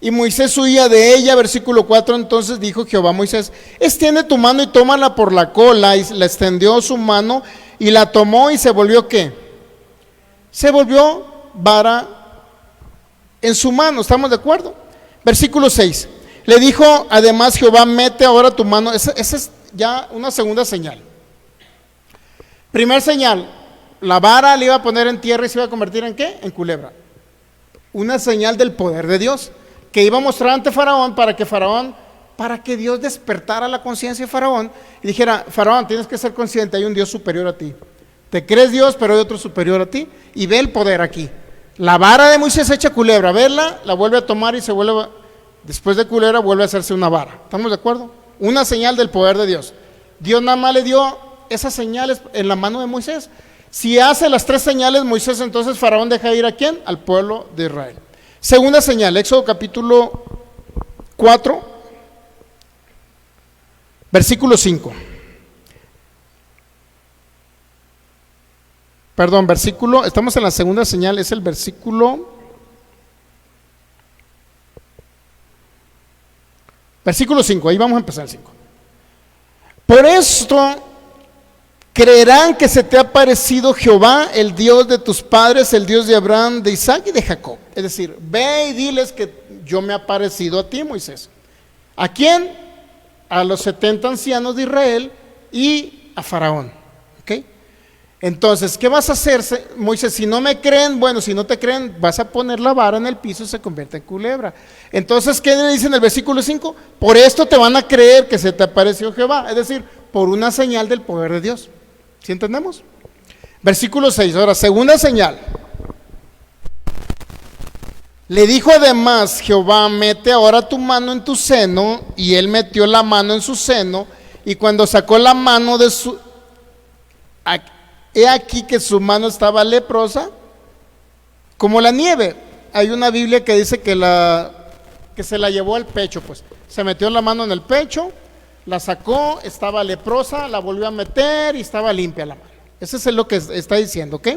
Y Moisés huía de ella, versículo 4. Entonces dijo Jehová a Moisés: extiende tu mano y tómala por la cola. Y la extendió su mano y la tomó, y se volvió ¿qué? Se volvió vara en su mano, ¿estamos de acuerdo? Versículo 6. Le dijo además Jehová: mete ahora tu mano. Esa es ya una segunda señal. Primer señal, la vara le iba a poner en tierra y se iba a convertir ¿en qué? En culebra. Una señal del poder de Dios, que iba a mostrar ante Faraón, para que Dios despertara la conciencia de Faraón y dijera: Faraón, tienes que ser consciente, hay un Dios superior a ti. Te crees Dios, pero hay otro superior a ti, y ve el poder aquí. La vara de Moisés hecha culebra, verla, la vuelve a tomar y se vuelve, después de culebra, vuelve a hacerse una vara. ¿Estamos de acuerdo? Una señal del poder de Dios. Dios nada más le dio esas señales en la mano de Moisés. Si hace las 3 señales Moisés, entonces Faraón deja ir ¿a quién? Al pueblo de Israel. Segunda señal, Éxodo capítulo 4, versículo 5. Perdón, estamos en la segunda señal, es el versículo 5, ahí vamos a empezar el 5. Por esto creerán que se te ha aparecido Jehová, el Dios de tus padres, el Dios de Abraham, de Isaac y de Jacob. Es decir, ve y diles que yo me he aparecido a ti, Moisés. ¿A quién? A los 70 ancianos de Israel y a Faraón. ¿Ok? Entonces, ¿qué vas a hacer, Moisés? Si no me creen, bueno, si no te creen, vas a poner la vara en el piso y se convierte en culebra. Entonces, ¿qué le dice en el versículo 5? Por esto te van a creer que se te apareció Jehová. Es decir, por una señal del poder de Dios. ¿Sí entendemos? Versículo 6, ahora, segunda señal. Le dijo además Jehová: mete ahora tu mano en tu seno. Y él metió la mano en su seno, y cuando sacó la mano de su... He aquí que su mano estaba leprosa como la nieve. Hay una Biblia que dice que la que se la llevó al pecho, pues se metió la mano en el pecho, la sacó, estaba leprosa, la volvió a meter y estaba limpia la mano. Eso es lo que está diciendo, ¿ok?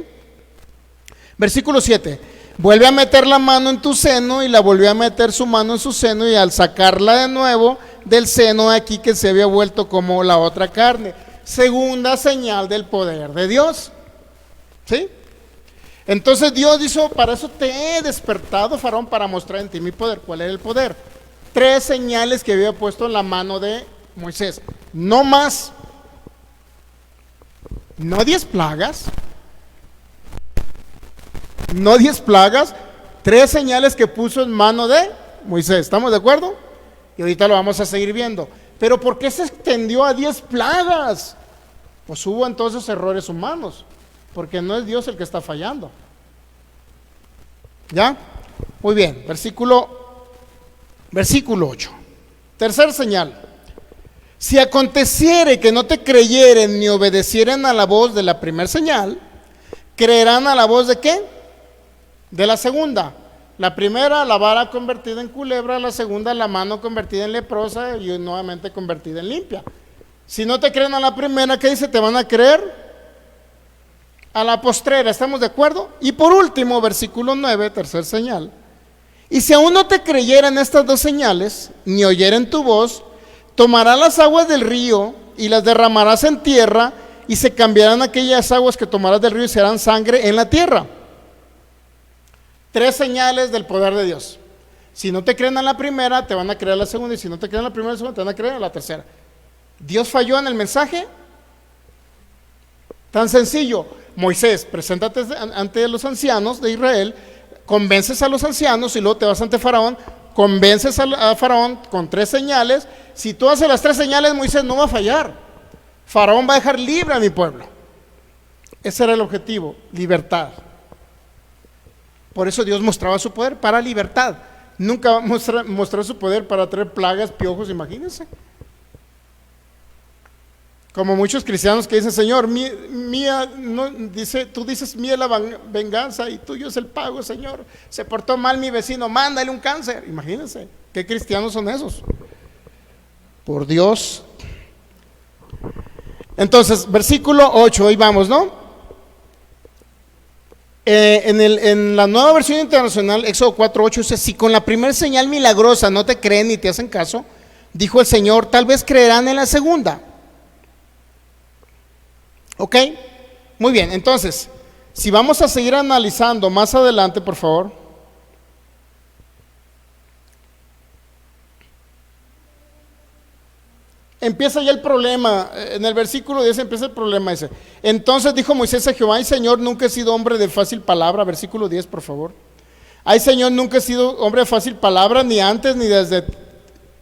Versículo 7, vuelve a meter la mano en tu seno, y la volvió a meter su mano en su seno, y al sacarla de nuevo del seno, aquí que se había vuelto como la otra carne. Segunda señal del poder de Dios, ¿sí? Entonces Dios dijo, para eso te he despertado, Faraón, para mostrar en ti mi poder. ¿Cuál era el poder? 3 señales que había puesto en la mano de Moisés, no más, no 10 plagas, no 10 plagas, 3 señales que puso en mano de Moisés. ¿Estamos de acuerdo? Y ahorita lo vamos a seguir viendo. Pero ¿por qué se extendió a 10 plagas? Pues hubo entonces errores humanos, porque no es Dios el que está fallando. ¿Ya? Muy bien, versículo 8. Tercer señal. Si aconteciere que no te creyeren ni obedecieren a la voz de la primera señal, ¿creerán a la voz de qué? De la segunda. La primera, la vara convertida en culebra; la segunda, la mano convertida en leprosa y nuevamente convertida en limpia. Si no te creen a la primera, ¿qué dice? Te van a creer a la postrera. ¿Estamos de acuerdo? Y por último, versículo 9, tercer señal. Y si aún no te creyeran estas 2 señales, ni oyeren tu voz, tomarás las aguas del río y las derramarás en tierra, y se cambiarán aquellas aguas que tomarás del río y serán sangre en la tierra. 3 señales del poder de Dios. Si no te creen a la primera, te van a creer a la segunda, y si no te creen a la primera y la segunda, te van a creer a la tercera. ¿Dios falló en el mensaje? Tan sencillo. Moisés, preséntate ante los ancianos de Israel, convences a los ancianos y luego te vas ante Faraón, convences a Faraón con 3 señales. Si tú haces las 3 señales, Moisés no va a fallar. Faraón va a dejar libre a mi pueblo. Ese era el objetivo, libertad. Por eso Dios mostraba su poder para libertad. Nunca va a mostrar su poder para traer plagas, piojos, imagínense. Como muchos cristianos que dicen, Señor, mía, no, tú dices, mía es la venganza y tuyo es el pago, Señor. Se portó mal mi vecino, mándale un cáncer. Imagínense, ¿qué cristianos son esos? Por Dios. Entonces, versículo 8, ahí vamos, ¿no? En la Nueva Versión Internacional, Éxodo 4:8 dice, si con la primera señal milagrosa no te creen ni te hacen caso, dijo el Señor, tal vez creerán en la segunda. ¿Ok? Muy bien, entonces, si vamos a seguir analizando más adelante, por favor. Empieza ya el problema, en el versículo 10 empieza el problema, dice, entonces dijo Moisés a Jehová, ay Señor, nunca he sido hombre de fácil palabra. Versículo 10, por favor. Ay Señor, nunca he sido hombre de fácil palabra, ni antes ni desde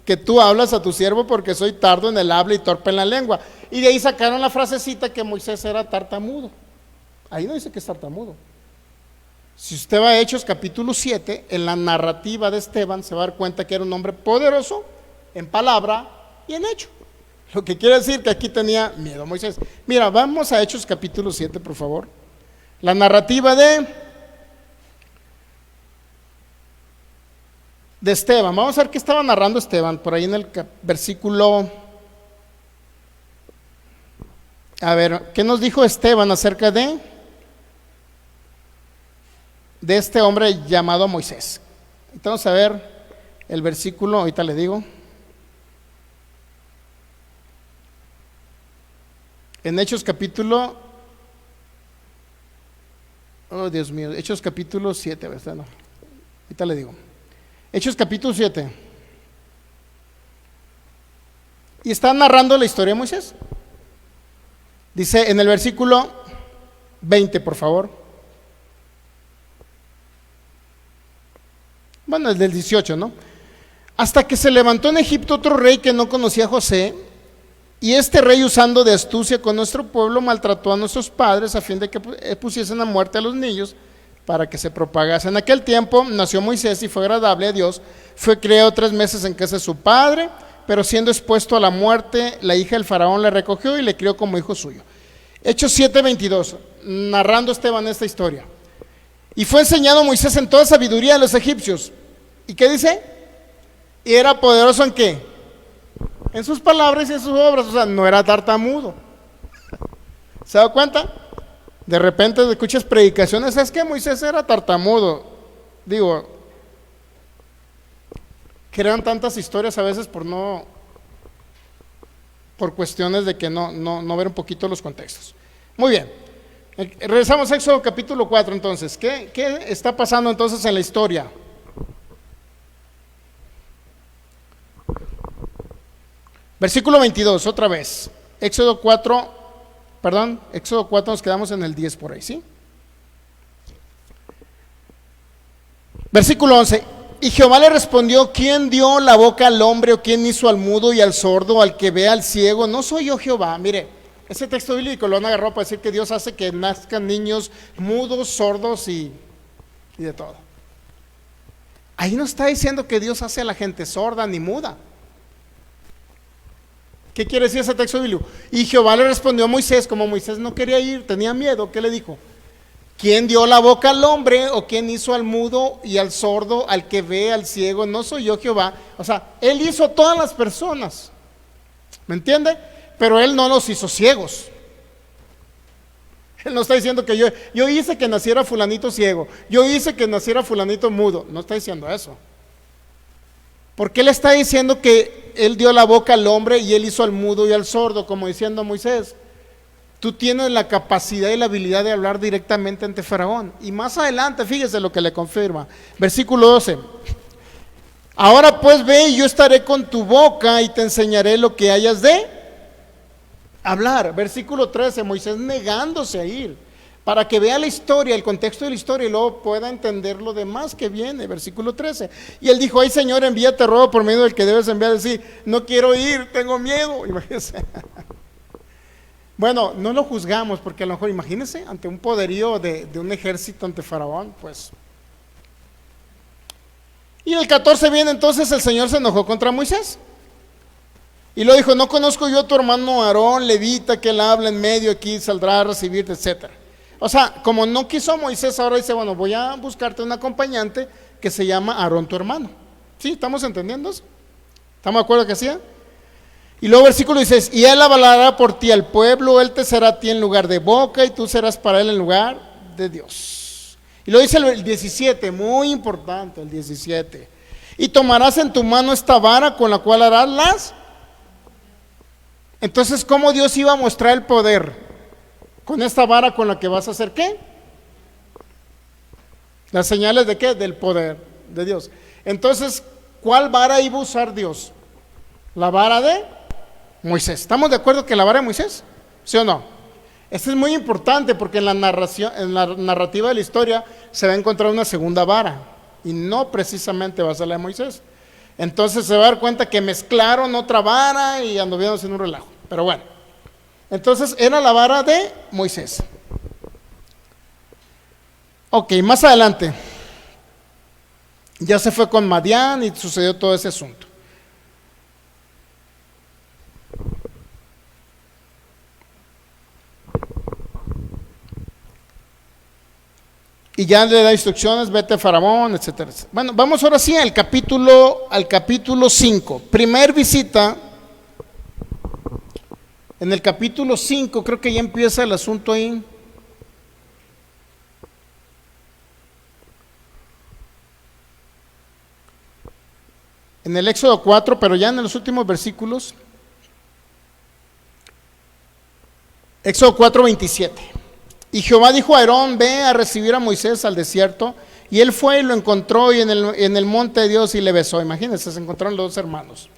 que tú hablas a tu siervo, porque soy tardo en el habla y torpe en la lengua. Y de ahí sacaron la frasecita que Moisés era tartamudo. Ahí no dice que es tartamudo. Si usted va a Hechos capítulo 7, en la narrativa de Esteban se va a dar cuenta que era un hombre poderoso en palabra y en hecho. Lo que quiere decir que aquí tenía miedo Moisés. Mira, vamos a Hechos capítulo 7, por favor. La narrativa de Esteban. Vamos a ver qué estaba narrando Esteban por ahí en el versículo. A ver, ¿qué nos dijo Esteban acerca de este hombre llamado Moisés? Vamos a ver el versículo, ahorita le digo. En Hechos capítulo, oh Dios mío, Hechos capítulo 7, ¿verdad? No, ahorita le digo. Hechos capítulo 7. Y está narrando la historia de Moisés. Dice en el versículo 20, por favor. Bueno, el del 18, ¿no? Hasta que se levantó en Egipto otro rey que no conocía a José, y este rey, usando de astucia con nuestro pueblo, maltrató a nuestros padres a fin de que pusiesen a muerte a los niños para que se propagasen. En aquel tiempo nació Moisés y fue agradable a Dios. Fue criado 3 meses en casa de su padre, pero siendo expuesto a la muerte, la hija del faraón le recogió y le crió como hijo suyo. Hechos 7:22, narrando Esteban esta historia. Y fue enseñado Moisés en toda sabiduría a los egipcios. ¿Y qué dice? ¿Y era poderoso en qué? En sus palabras y en sus obras. O sea, no era tartamudo. ¿Se da cuenta? De repente escuchas predicaciones, es que Moisés era tartamudo. Digo, crean tantas historias a veces por cuestiones de que no ver un poquito los contextos. Muy bien, regresamos a Éxodo capítulo 4 entonces. ¿Qué está pasando entonces en la historia? Versículo 22, otra vez. Éxodo 4, nos quedamos en el 10 por ahí, ¿sí? Versículo 11. Y Jehová le respondió: ¿quién dio la boca al hombre o quién hizo al mudo y al sordo, al que ve al ciego? ¿No soy yo Jehová? Mire, ese texto bíblico lo han agarrado para decir que Dios hace que nazcan niños mudos, sordos y de todo. Ahí no está diciendo que Dios hace a la gente sorda ni muda. ¿Qué quiere decir ese texto bíblico? Y Jehová le respondió a Moisés, como Moisés no quería ir, tenía miedo, ¿qué le dijo? ¿quién dio la boca al hombre o quién hizo al mudo y al sordo, al que ve, al ciego? ¿No soy yo Jehová? O sea, él hizo a todas las personas, ¿me entiende? Pero él no los hizo ciegos. Él no está diciendo que yo hice que naciera fulanito ciego, yo hice que naciera fulanito mudo. No está diciendo eso. Porque él está diciendo que él dio la boca al hombre y él hizo al mudo y al sordo, como diciendo a Moisés: tú tienes la capacidad y la habilidad de hablar directamente ante Faraón. Y más adelante, fíjese lo que le confirma. Versículo 12. Ahora pues ve y yo estaré con tu boca y te enseñaré lo que hayas de hablar. Versículo 13, Moisés negándose a ir, para que vea la historia, el contexto de la historia, y luego pueda entender lo demás que viene. Versículo 13. Y él dijo: ay Señor, envíate, ruego, por medio del que debes enviar. Decir: no quiero ir, tengo miedo. Imagínense. Bueno, no lo juzgamos, porque a lo mejor, imagínense, ante un poderío de un ejército ante Faraón, pues. Y en el 14 viene: entonces el Señor se enojó contra Moisés y lo dijo: no conozco yo a tu hermano Aarón, levita, que él habla en medio, aquí saldrá a recibirte, etcétera. O sea, como no quiso Moisés, ahora dice: bueno, voy a buscarte un acompañante que se llama Aarón tu hermano. ¿Sí? ¿Estamos entendiendo eso? ¿Estamos de acuerdo que sí? Y luego versículo 16: y él hablará por ti al pueblo, él te será a ti en lugar de boca y tú serás para él en lugar de Dios. Y luego dice el 17, muy importante el 17: y tomarás en tu mano esta vara con la cual harás las. Entonces, ¿cómo Dios iba a mostrar el poder? Con esta vara con la que vas a hacer ¿qué? Las señales de ¿qué? Del poder de Dios. Entonces, ¿cuál vara iba a usar Dios? La vara de Moisés. ¿Estamos de acuerdo que la vara de Moisés? ¿Sí o no? Esto es muy importante, porque en la narración, en la narrativa de la historia se va a encontrar una segunda vara, y no precisamente va a ser la de Moisés. Entonces se va a dar cuenta que mezclaron otra vara y anduvieron en un relajo. Pero bueno, entonces era la vara de Moisés. Ok, más adelante ya se fue con Madián y sucedió todo ese asunto. Y ya le da instrucciones: vete a Faraón, etcétera, etcétera. Bueno, vamos ahora sí al capítulo 5. Primer visita. En el capítulo 5 creo que ya empieza el asunto ahí. En el Éxodo 4, pero ya en los últimos versículos. Éxodo 4, 27. Y Jehová dijo a Aarón: ve a recibir a Moisés al desierto. Y él fue y lo encontró y en el monte de Dios y le besó. Imagínense, se encontraron los dos hermanos.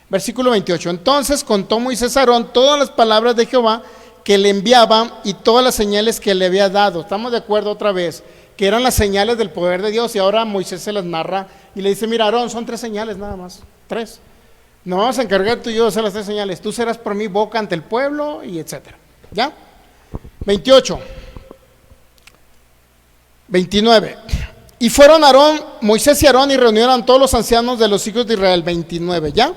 Versículo 28. Entonces contó Moisés a Aarón todas las palabras de Jehová que le enviaba y todas las señales que le había dado. Estamos de acuerdo otra vez que eran las señales del poder de Dios, y ahora Moisés se las narra y le dice: mira, Aarón, son 3 señales nada más, 3. Nos vamos a encargar tú y yo de hacer las 3 señales. Tú serás por mí boca ante el pueblo, y etcétera. ¿Ya? 28. 29. Y fueron Moisés y Aarón y reunieron a todos los ancianos de los hijos de Israel. 29, ¿ya?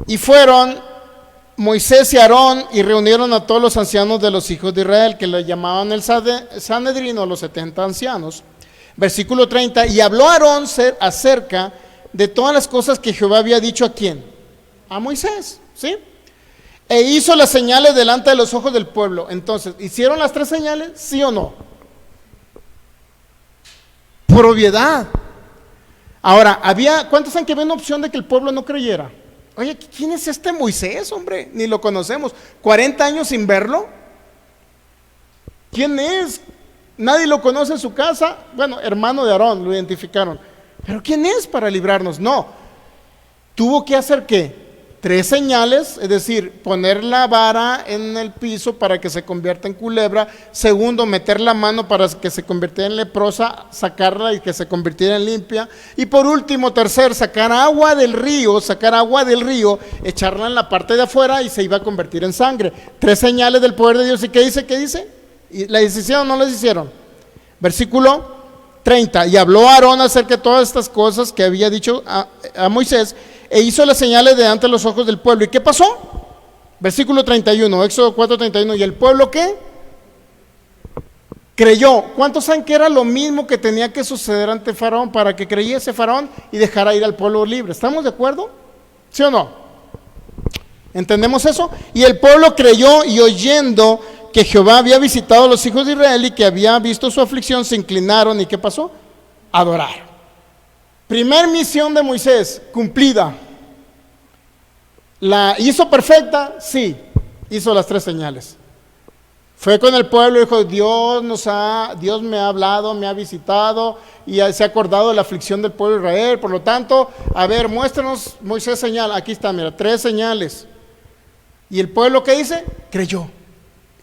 Y fueron Moisés y Aarón y reunieron a todos los ancianos de los hijos de Israel, que le llamaban el Sanedrín, o los 70 ancianos. Versículo 30. Y habló Aarón acerca de todas las cosas que Jehová había dicho. ¿A quién? A Moisés, ¿sí? E hizo las señales delante de los ojos del pueblo. Entonces, ¿hicieron las 3 señales? ¿Sí o no? Por obviedad. Ahora, ¿cuántos saben que había una opción de que el pueblo no creyera? Oye, ¿quién es este Moisés, hombre? Ni lo conocemos. 40 años sin verlo. ¿Quién es? Nadie lo conoce en su casa. Bueno, hermano de Aarón, lo identificaron. Pero ¿quién es para librarnos? No. Tuvo que hacer ¿qué? 3 señales, es decir, poner la vara en el piso para que se convierta en culebra. Segundo, meter la mano para que se convirtiera en leprosa, sacarla y que se convirtiera en limpia. Y por último, tercer, sacar agua del río, echarla en la parte de afuera y se iba a convertir en sangre. 3 señales del poder de Dios. ¿Y qué dice? ¿Qué dice? ¿Y las hicieron o no las hicieron? Versículo 30. Y habló Aarón acerca de todas estas cosas que había dicho a Moisés, e hizo las señales delante de los ojos del pueblo. ¿Y qué pasó? Versículo 31, Éxodo 4:31. ¿Y el pueblo qué? Creyó. ¿Cuántos saben que era lo mismo que tenía que suceder ante Faraón para que creyese Faraón y dejara ir al pueblo libre? ¿Estamos de acuerdo? ¿Sí o no? ¿Entendemos eso? Y el pueblo creyó, y oyendo que Jehová había visitado a los hijos de Israel y que había visto su aflicción, se inclinaron. ¿Y qué pasó? Adoraron. Primer misión de Moisés, cumplida. ¿La hizo perfecta? Sí, hizo las 3 señales. Fue con el pueblo y dijo, Dios me ha hablado, me ha visitado y se ha acordado de la aflicción del pueblo de Israel. Por lo tanto, a ver, muéstranos, Moisés, señal. Aquí está, mira, 3 señales. ¿Y el pueblo qué dice? Creyó.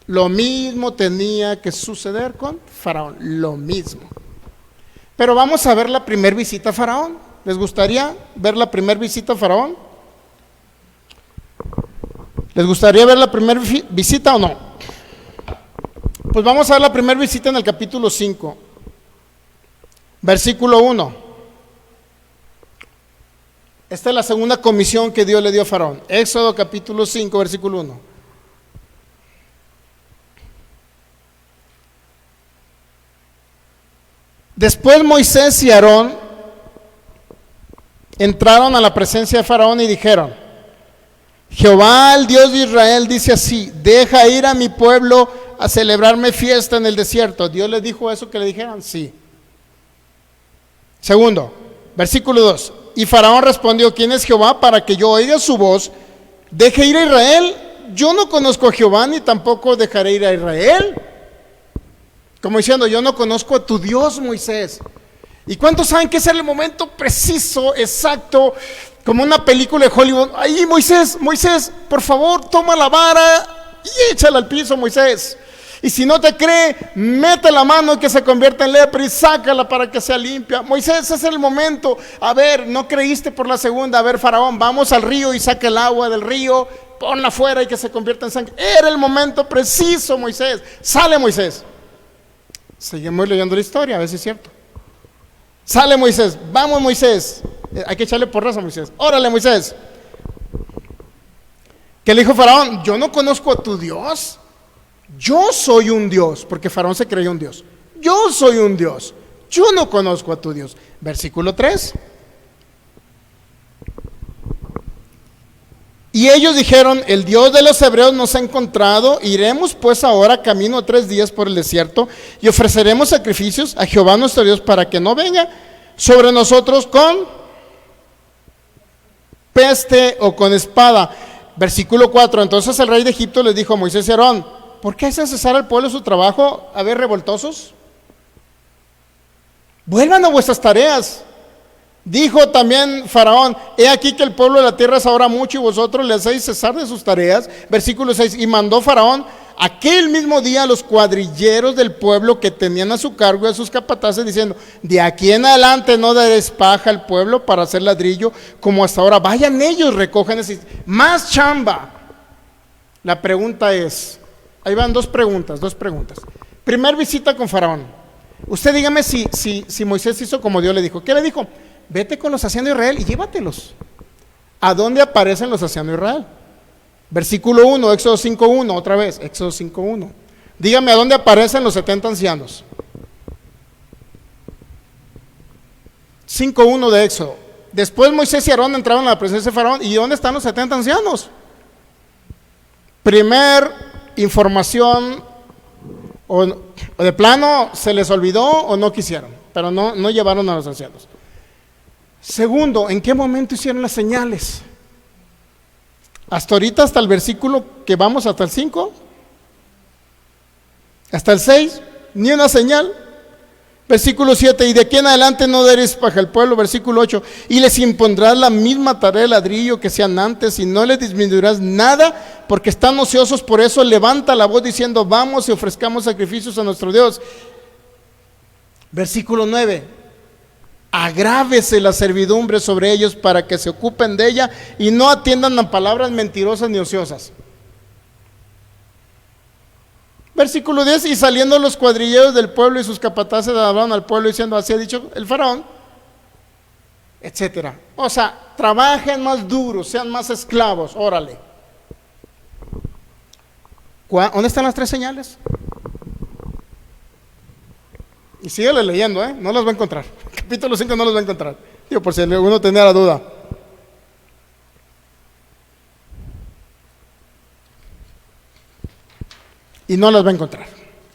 Lo mismo tenía que suceder con Faraón, lo mismo. Pero vamos a ver la primera visita a Faraón. ¿Les gustaría ver la primera visita a Faraón? ¿Les gustaría ver la primera visita o no? Pues vamos a ver la primera visita en el capítulo 5, versículo 1. Esta es la segunda comisión que Dios le dio a Faraón. Éxodo capítulo 5, versículo 1. Después Moisés y Aarón entraron a la presencia de Faraón y dijeron, Jehová, el Dios de Israel, dice así, deja ir a mi pueblo a celebrarme fiesta en el desierto. ¿Dios les dijo eso que le dijeran? Sí. Segundo, versículo 2. Y Faraón respondió, ¿quién es Jehová para que yo oiga su voz? Deje ir a Israel. Yo no conozco a Jehová, ni tampoco dejaré ir a Israel. Como diciendo, yo no conozco a tu Dios, Moisés. ¿Y cuántos saben que ese es el momento preciso, exacto, como una película de Hollywood? Ahí, Moisés, por favor, toma la vara y échala al piso, Moisés. Y si no te cree, mete la mano que se convierta en lepra y sácala para que sea limpia. Moisés, ese es el momento. A ver, no creíste por la segunda. A ver, Faraón, vamos al río y saca el agua del río, ponla afuera y que se convierta en sangre. Era el momento preciso, Moisés. Sale, Moisés. Seguimos leyendo la historia, a ver si es cierto. Sale Moisés, vamos Moisés. Hay que echarle porras a Moisés. Órale, Moisés. ¿Qué le dijo Faraón? Yo no conozco a tu Dios. Yo soy un Dios, porque Faraón se creyó un Dios. Yo soy un Dios. Yo no conozco a tu Dios. Versículo 3. Y ellos dijeron, el Dios de los hebreos nos ha encontrado, iremos pues ahora camino 3 días por el desierto y ofreceremos sacrificios a Jehová nuestro Dios para que no venga sobre nosotros con peste o con espada. Versículo 4, entonces el rey de Egipto les dijo a Moisés y Aarón, ¿por qué hacen cesar al pueblo su trabajo? A ver, revoltosos, vuelvan a vuestras tareas. Dijo también Faraón, he aquí que el pueblo de la tierra es ahora mucho y vosotros le hacéis cesar de sus tareas. Versículo 6, y mandó Faraón aquel mismo día a los cuadrilleros del pueblo que tenían a su cargo y a sus capataces diciendo, de aquí en adelante no daréis paja al pueblo para hacer ladrillo como hasta ahora, vayan ellos, recojan ese, más chamba. La pregunta es, ahí van dos preguntas. Primer visita con Faraón. Usted dígame si Moisés hizo como Dios le dijo. ¿Qué le dijo? Vete con los ancianos de Israel y llévatelos. ¿A dónde aparecen los ancianos de Israel? Versículo 1, Éxodo 5.1, otra vez, Éxodo 5.1. Dígame, ¿a dónde aparecen los 70 ancianos? 5.1 de Éxodo. Después Moisés y Aarón entraron a la presencia de Faraón. ¿Y dónde están los 70 ancianos? Primer información, o de plano se les olvidó o no quisieron, pero no llevaron a los ancianos. Segundo, ¿en qué momento hicieron las señales? Hasta ahorita, hasta el versículo que vamos, hasta el 5, hasta el 6, ni una señal. Versículo 7, y de aquí en adelante no daréis paja al pueblo. Versículo 8, y les impondrás la misma tarea de ladrillo que sean antes, y no les disminuirás nada, porque están ociosos. Por eso levanta la voz diciendo, vamos y ofrezcamos sacrificios a nuestro Dios. Versículo 9, agrávese la servidumbre sobre ellos para que se ocupen de ella y no atiendan a palabras mentirosas ni ociosas. Versículo 10, y saliendo los cuadrilleros del pueblo y sus capataces hablaron al pueblo diciendo, así ha dicho el faraón, etcétera. O sea, trabajen más duro, sean más esclavos, órale. ¿Dónde están las 3 señales? Y síguele leyendo, no las va a encontrar. Capítulo 5 no las va a encontrar. Digo, por si alguno tenía la duda. Y no las va a encontrar.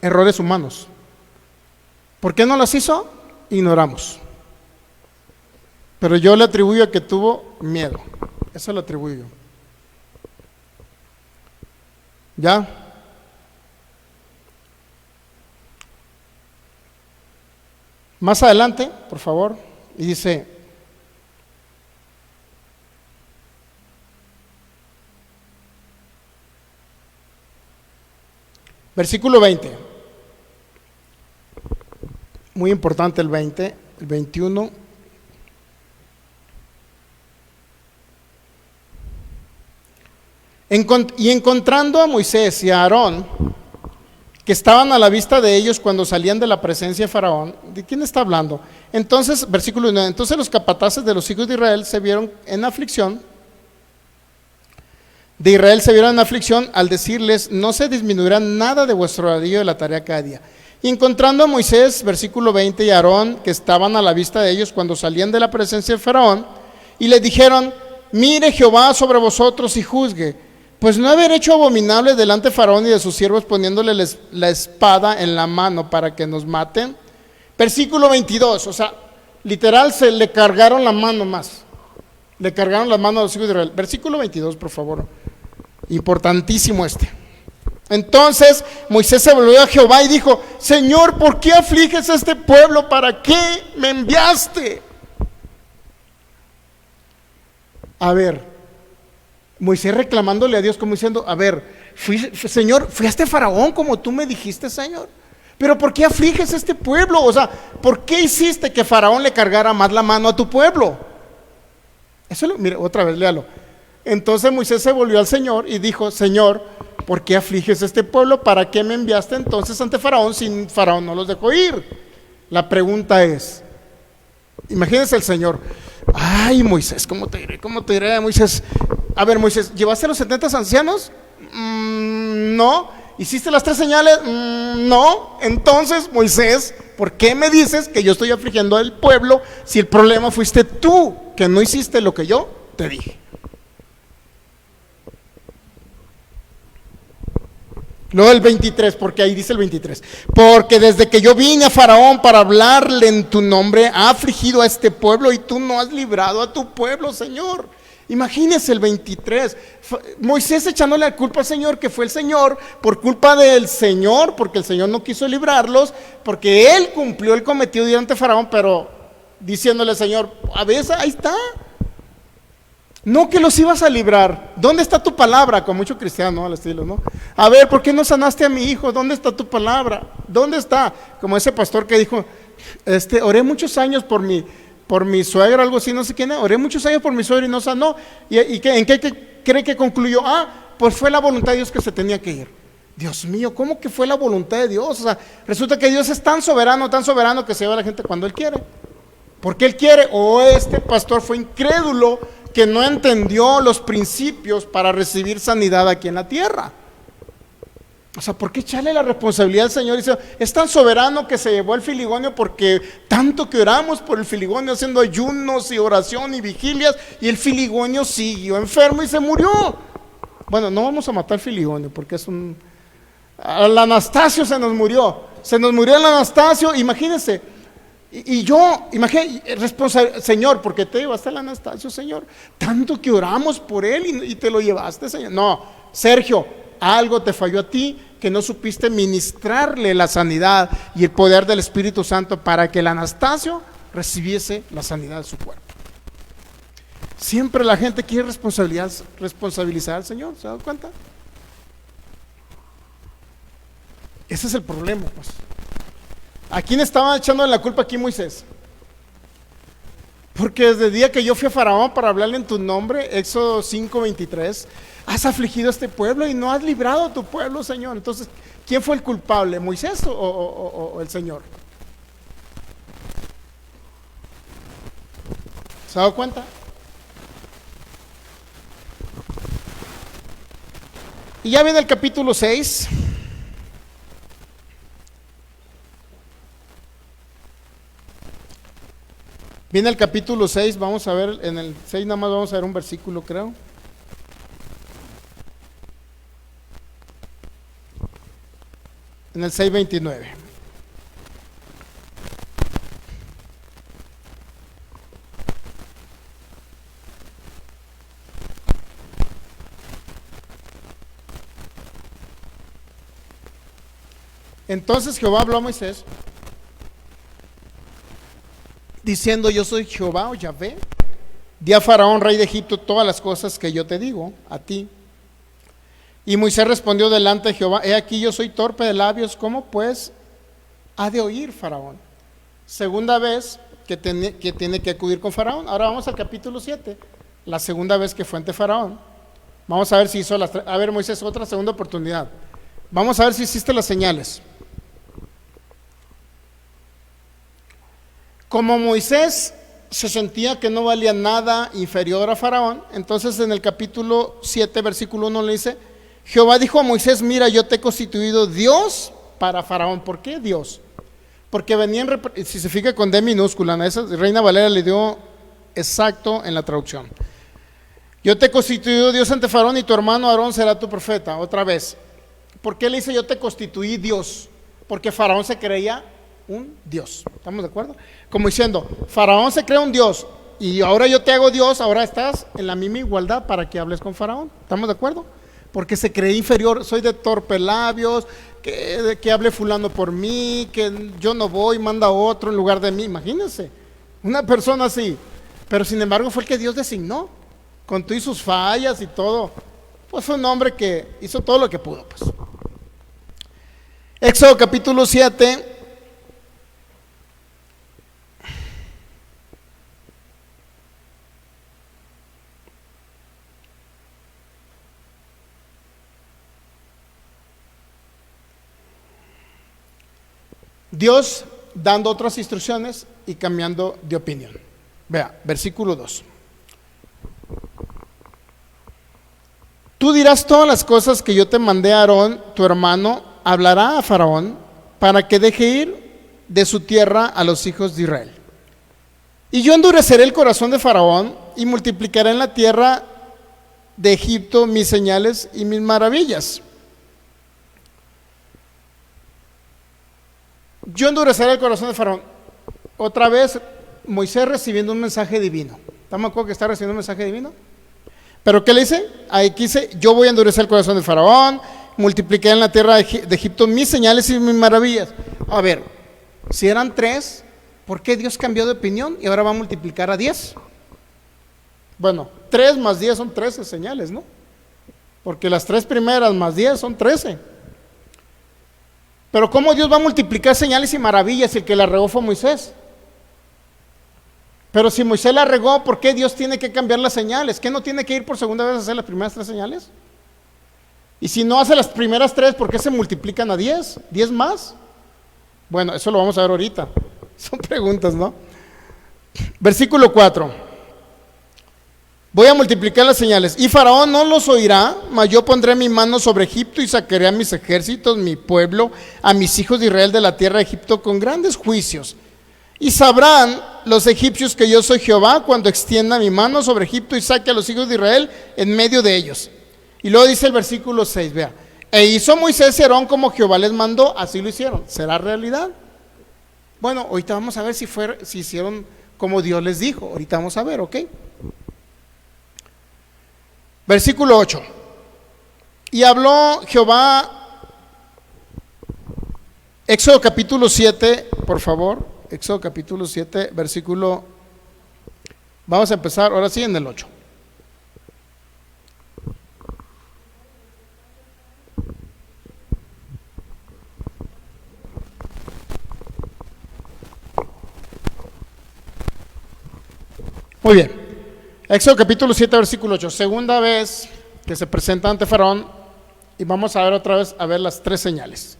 Errores humanos. ¿Por qué no las hizo? Ignoramos. Pero yo le atribuyo a que tuvo miedo. Eso le atribuyo. ¿Ya? Más adelante, por favor, y dice, versículo 20, muy importante el 20, el 21. Y encontrando a Moisés y a Aarón, que estaban a la vista de ellos cuando salían de la presencia de Faraón. ¿De quién está hablando? Entonces, versículo 1, entonces los capataces de los hijos de Israel se vieron en aflicción. De Israel se vieron en aflicción al decirles, no se disminuirá nada de vuestro ladrillo de la tarea cada día. Y encontrando a Moisés, versículo 20, y a Aarón, que estaban a la vista de ellos cuando salían de la presencia de Faraón, y les dijeron, mire Jehová sobre vosotros y juzgue, pues no haber hecho abominable delante de Faraón y de sus siervos poniéndole la espada en la mano para que nos maten. Versículo 22, o sea, literal se le cargaron la mano más. Le cargaron la mano a los hijos de Israel. Versículo 22, por favor. Importantísimo este. Entonces Moisés se volvió a Jehová y dijo, Señor, ¿por qué afliges a este pueblo? ¿Para qué me enviaste? A ver, Moisés reclamándole a Dios como diciendo, a ver, Señor, fui a este faraón como tú me dijiste, Señor, pero ¿por qué afliges a este pueblo? O sea, ¿por qué hiciste que Faraón le cargara más la mano a tu pueblo? Eso mire, otra vez, léalo. Entonces Moisés se volvió al Señor y dijo, Señor, ¿por qué afliges a este pueblo? ¿Para qué me enviaste entonces ante Faraón si Faraón no los dejó ir? La pregunta es, imagínense el Señor, ay Moisés, ¿cómo te diré Moisés? A ver Moisés, ¿llevaste a los 70 ancianos? No. ¿Hiciste las 3 señales? No. Entonces Moisés, ¿por qué me dices que yo estoy afligiendo al pueblo si el problema fuiste tú, que no hiciste lo que yo te dije? Luego el 23, porque ahí dice el 23, porque desde que yo vine a Faraón para hablarle en tu nombre, ha afligido a este pueblo y tú no has librado a tu pueblo, Señor. Imagínense el 23, Moisés echándole la culpa al Señor, que fue el Señor, por culpa del Señor, porque el Señor no quiso librarlos, porque Él cumplió el cometido delante de Faraón, pero diciéndole al Señor, a veces ahí está. No que los ibas a librar. ¿Dónde está tu palabra? Con mucho cristiano, al estilo, ¿no? A ver, ¿por qué no sanaste a mi hijo? ¿Dónde está tu palabra? ¿Dónde está? Como ese pastor que dijo, oré muchos años por mi suegra, algo así, no sé quién, oré muchos años por mi suegra y no sanó. ¿En qué cree que concluyó? Pues fue la voluntad de Dios que se tenía que ir. Dios mío, ¿cómo que fue la voluntad de Dios? O sea, resulta que Dios es tan soberano que se lleva a la gente cuando Él quiere. Porque Él quiere, o este pastor fue incrédulo que no entendió los principios para recibir sanidad aquí en la tierra. O sea, ¿por qué echarle la responsabilidad al Señor? Dice, es tan soberano que se llevó el filigonio porque tanto que oramos por el filigonio, haciendo ayunos y oración y vigilias, y el filigonio siguió enfermo y se murió. Bueno, no vamos a matar al filigonio porque es un... Al Anastasio se nos murió el Anastasio, imagínense. Y yo, imagínate, Señor, ¿por qué te llevaste al Anastasio, Señor? Tanto que oramos por él y te lo llevaste, Señor. No, Sergio, algo te falló a ti, que no supiste ministrarle la sanidad y el poder del Espíritu Santo para que el Anastasio recibiese la sanidad de su cuerpo. Siempre la gente quiere responsabilizar al Señor, ¿se dan cuenta? Ese es el problema, pues. ¿A quién estaba echando la culpa aquí Moisés? Porque desde el día que yo fui a Faraón para hablarle en tu nombre, Éxodo 5:23, has afligido a este pueblo y no has librado a tu pueblo, Señor. Entonces, ¿quién fue el culpable? ¿Moisés o el Señor? ¿Se ha dado cuenta? Y ya viene el capítulo 6. Viene el capítulo 6, vamos a ver, en el 6 nada más vamos a ver un versículo, creo. En el 6:29. Entonces Jehová habló a Moisés diciendo: yo soy Jehová o Yahvé, di a Faraón rey de Egipto todas las cosas que yo te digo a ti. Y Moisés respondió delante de Jehová: he aquí yo soy torpe de labios, ¿cómo pues ha de oír Faraón? Segunda vez que tiene que acudir con Faraón. Ahora vamos al capítulo 7, la segunda vez que fue ante Faraón. Vamos a ver si hizo a ver, Moisés, otra segunda oportunidad. Vamos a ver si hiciste las señales. Como Moisés se sentía que no valía nada inferior a Faraón, entonces en el capítulo 7, versículo 1 le dice: Jehová dijo a Moisés: mira, yo te he constituido Dios para Faraón. ¿Por qué Dios? Porque venían, si se fija con D minúscula, esa Reina Valera le dio exacto en la traducción. Yo te he constituido Dios ante Faraón y tu hermano Aarón será tu profeta. Otra vez, ¿por qué le dice yo te constituí Dios? Porque Faraón se creía un Dios. ¿Estamos de acuerdo? Como diciendo, Faraón se cree un Dios y ahora yo te hago Dios, ahora estás en la misma igualdad para que hables con Faraón. ¿Estamos de acuerdo? Porque se cree inferior, soy de torpe labios, que hable fulano por mí, que yo no voy, manda a otro en lugar de mí. Imagínense, una persona así, pero sin embargo fue el que Dios designó, con todas sus fallas y todo. Pues fue un hombre que hizo todo lo que pudo, pues. Éxodo capítulo 7. Dios dando otras instrucciones y cambiando de opinión. Vea, versículo 2. Tú dirás todas las cosas que yo te mandé a Aarón, tu hermano, hablará a Faraón para que deje ir de su tierra a los hijos de Israel. Y yo endureceré el corazón de Faraón y multiplicaré en la tierra de Egipto mis señales y mis maravillas. Yo endureceré el corazón de Faraón. Otra vez Moisés recibiendo un mensaje divino. ¿Estamos de acuerdo que está recibiendo un mensaje divino? ¿Pero qué le dice? Aquí dice: yo voy a endurecer el corazón de Faraón, multipliqué en la tierra de Egipto mis señales y mis maravillas. A ver, si eran 3, ¿por qué Dios cambió de opinión y ahora va a multiplicar a 10? Bueno, 3 más 10 son 13 señales, ¿no? Porque las 3 primeras más 10 son 13. Pero ¿cómo Dios va a multiplicar señales y maravillas si el que la regó fue Moisés? Pero si Moisés la regó, ¿por qué Dios tiene que cambiar las señales? ¿Qué no tiene que ir por segunda vez a hacer las primeras 3 señales? Y si no hace las primeras 3, ¿por qué se multiplican a 10? ¿10 más? Bueno, eso lo vamos a ver ahorita. Son preguntas, ¿no? Versículo 4. voy a multiplicar las señales. Y Faraón no los oirá, mas yo pondré mi mano sobre Egipto y sacaré a mis ejércitos, mi pueblo, a mis hijos de Israel de la tierra de Egipto con grandes juicios. Y sabrán los egipcios que yo soy Jehová cuando extienda mi mano sobre Egipto y saque a los hijos de Israel en medio de ellos. Y luego dice el versículo 6, vea. E hizo Moisés y Aarón como Jehová les mandó, así lo hicieron. ¿Será realidad? Bueno, ahorita vamos a ver si hicieron como Dios les dijo. Ahorita vamos a ver, ¿ok? Versículo 8. Y habló Jehová, Éxodo capítulo 7, por favor. Éxodo capítulo 7, versículo, vamos a empezar ahora sí en el 8. Muy bien, Éxodo capítulo 7, versículo 8, segunda vez que se presenta ante Faraón, y vamos a ver otra vez, a ver las tres señales.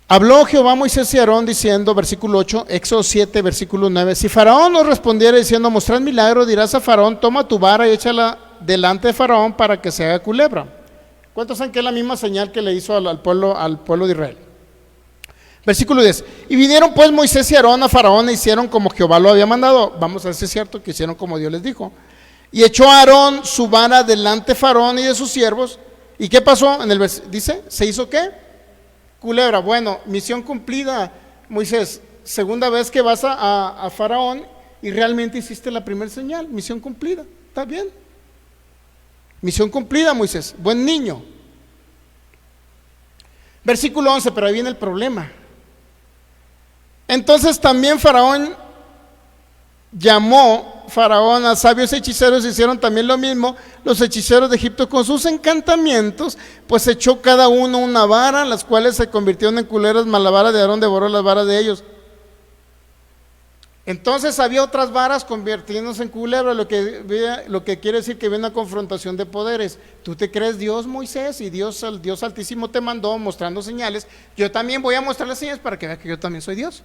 Habló Jehová a Moisés y Aarón diciendo, versículo 8, Éxodo 7, versículo 9, si Faraón nos respondiera diciendo, mostrad milagro, dirás a Faraón, toma tu vara y échala delante de Faraón para que se haga culebra. ¿Cuántos saben que es la misma señal que le hizo al pueblo de Israel? Versículo 10, y vinieron pues Moisés y Aarón a Faraón e hicieron como Jehová lo había mandado. Vamos a ver si es cierto que hicieron como Dios les dijo. Y echó a Aarón su vara delante de Faraón y de sus siervos. ¿Y qué pasó? Dice, ¿se hizo qué? Culebra. Bueno, misión cumplida, Moisés. Segunda vez que vas a Faraón y realmente hiciste la primera señal. Misión cumplida. ¿Está bien? Misión cumplida, Moisés. Buen niño. Versículo 11, pero ahí viene el problema. Entonces también llamó Faraón a sabios hechiceros, hicieron también lo mismo los hechiceros de Egipto con sus encantamientos, pues echó cada uno una vara, las cuales se convirtieron en culeras, mas la vara de Aarón devoró las varas de ellos. Entonces había otras varas convirtiéndose en culebra, lo que quiere decir que viene una confrontación de poderes. Tú te crees Dios, Moisés, y Dios Altísimo te mandó mostrando señales. Yo también voy a mostrar las señales para que vea que yo también soy Dios.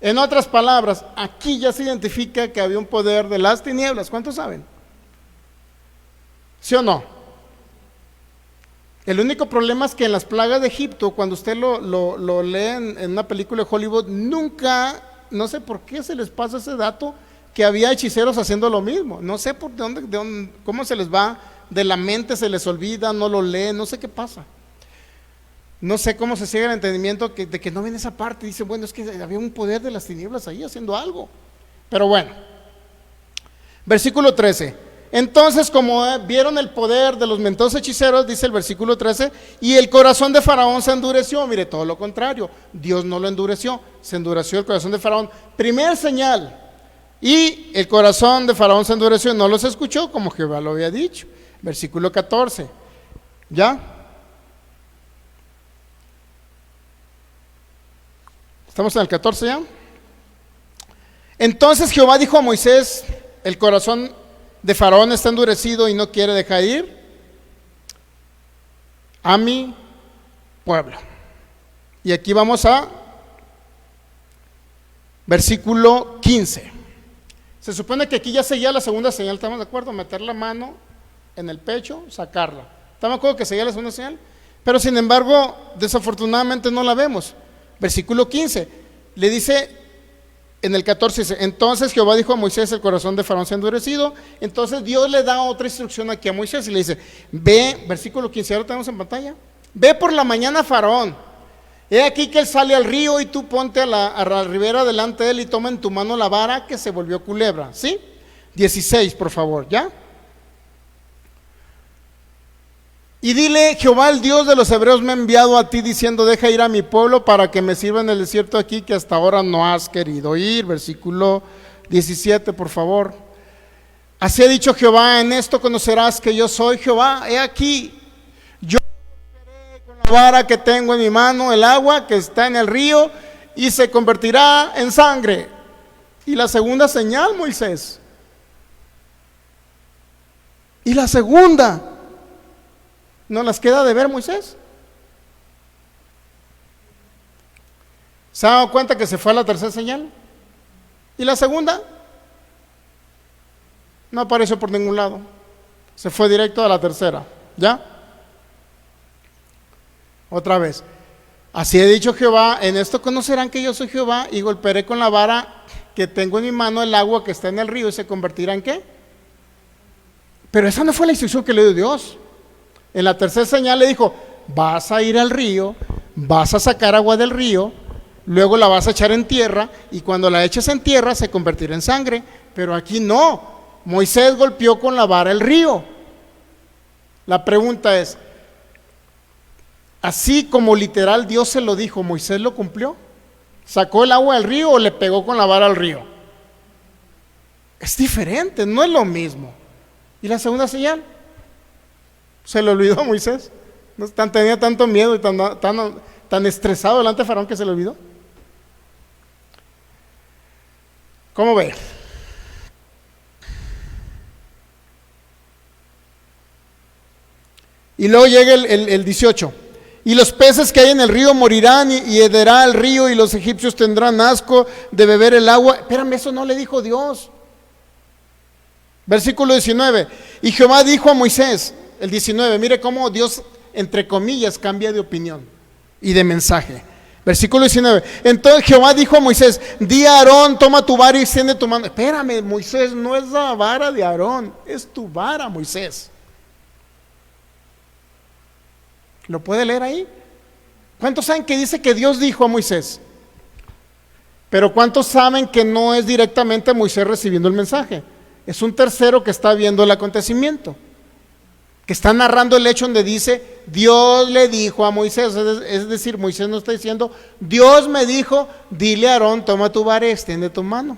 En otras palabras, aquí ya se identifica que había un poder de las tinieblas. ¿Cuántos saben? ¿Sí o no? El único problema es que en las plagas de Egipto, cuando usted lo lee en una película de Hollywood, nunca, no sé por qué se les pasa ese dato, que había hechiceros haciendo lo mismo. No sé por dónde, cómo se les va de la mente, se les olvida, no lo leen, no sé qué pasa. No sé cómo se ciega el entendimiento de que no ven esa parte. Dicen, bueno, es que había un poder de las tinieblas ahí haciendo algo. Pero bueno, versículo 13. Entonces, como vieron el poder de los mentosos hechiceros, dice el versículo 13, y el corazón de Faraón se endureció. Mire, todo lo contrario, Dios no lo endureció, se endureció el corazón de Faraón. Primer señal, y el corazón de Faraón se endureció y no los escuchó como Jehová lo había dicho. Versículo 14, ¿ya? ¿Estamos en el 14 ya? Entonces Jehová dijo a Moisés, el corazón de Faraón está endurecido y no quiere dejar ir a mi pueblo. Y aquí vamos a versículo 15. Se supone que aquí ya seguía la segunda señal, ¿estamos de acuerdo? Meter la mano en el pecho, sacarla. ¿Estamos de acuerdo que seguía la segunda señal? Pero sin embargo, desafortunadamente no la vemos. Versículo 15, le dice en el 14, dice, entonces Jehová dijo a Moisés, el corazón de Faraón se ha endurecido. Entonces Dios le da otra instrucción aquí a Moisés y le dice, ve, versículo 15, ahora tenemos en pantalla, ve por la mañana Faraón, he aquí que él sale al río y tú ponte a la ribera delante de él y toma en tu mano la vara que se volvió culebra, ¿sí? 16, por favor, ¿ya? Y dile, Jehová el Dios de los hebreos me ha enviado a ti diciendo, deja ir a mi pueblo para que me sirva en el desierto aquí que hasta ahora no has querido ir. Versículo 17, por favor. Así ha dicho Jehová, en esto conocerás que yo soy Jehová. He aquí, yo romperé con la vara que tengo en mi mano el agua que está en el río y se convertirá en sangre. Y la segunda señal, Moisés. Y la segunda. ¿No las queda de ver, Moisés? ¿Se ha dado cuenta que se fue a la tercera señal? ¿Y la segunda? No apareció por ningún lado. Se fue directo a la tercera. ¿Ya? Otra vez. Así he dicho Jehová, en esto conocerán que yo soy Jehová, y golpearé con la vara que tengo en mi mano el agua que está en el río, y se convertirá ¿en qué? Pero esa no fue la instrucción que le dio Dios. En la tercera señal le dijo, vas a ir al río, vas a sacar agua del río, luego la vas a echar en tierra, y cuando la eches en tierra se convertirá en sangre. Pero aquí no, Moisés golpeó con la vara el río. La pregunta es, así como literal Dios se lo dijo, ¿Moisés lo cumplió? ¿Sacó el agua del río o le pegó con la vara al río? Es diferente, no es lo mismo. ¿Y la segunda señal? ¿Se le olvidó a Moisés? Tenía tanto miedo y tan estresado delante de Faraón que se le olvidó. ¿Cómo ve? Y luego llega el 18. Y los peces que hay en el río morirán y hederá el río, y los egipcios tendrán asco de beber el agua. Espérame, eso no le dijo Dios. Versículo 19. Y Jehová dijo a Moisés, el 19, mire cómo Dios, entre comillas, cambia de opinión y de mensaje. Versículo 19. Entonces Jehová dijo a Moisés, di a Aarón, toma tu vara y extiende tu mano. Espérame, Moisés, no es la vara de Aarón, es tu vara, Moisés. ¿Lo puede leer ahí? ¿Cuántos saben que dice que Dios dijo a Moisés? Pero ¿cuántos saben que no es directamente Moisés recibiendo el mensaje? Es un tercero que está viendo el acontecimiento, que está narrando el hecho donde dice, Dios le dijo a Moisés. Es decir, Moisés no está diciendo, Dios me dijo, dile a Aarón, toma tu vara y extiende tu mano.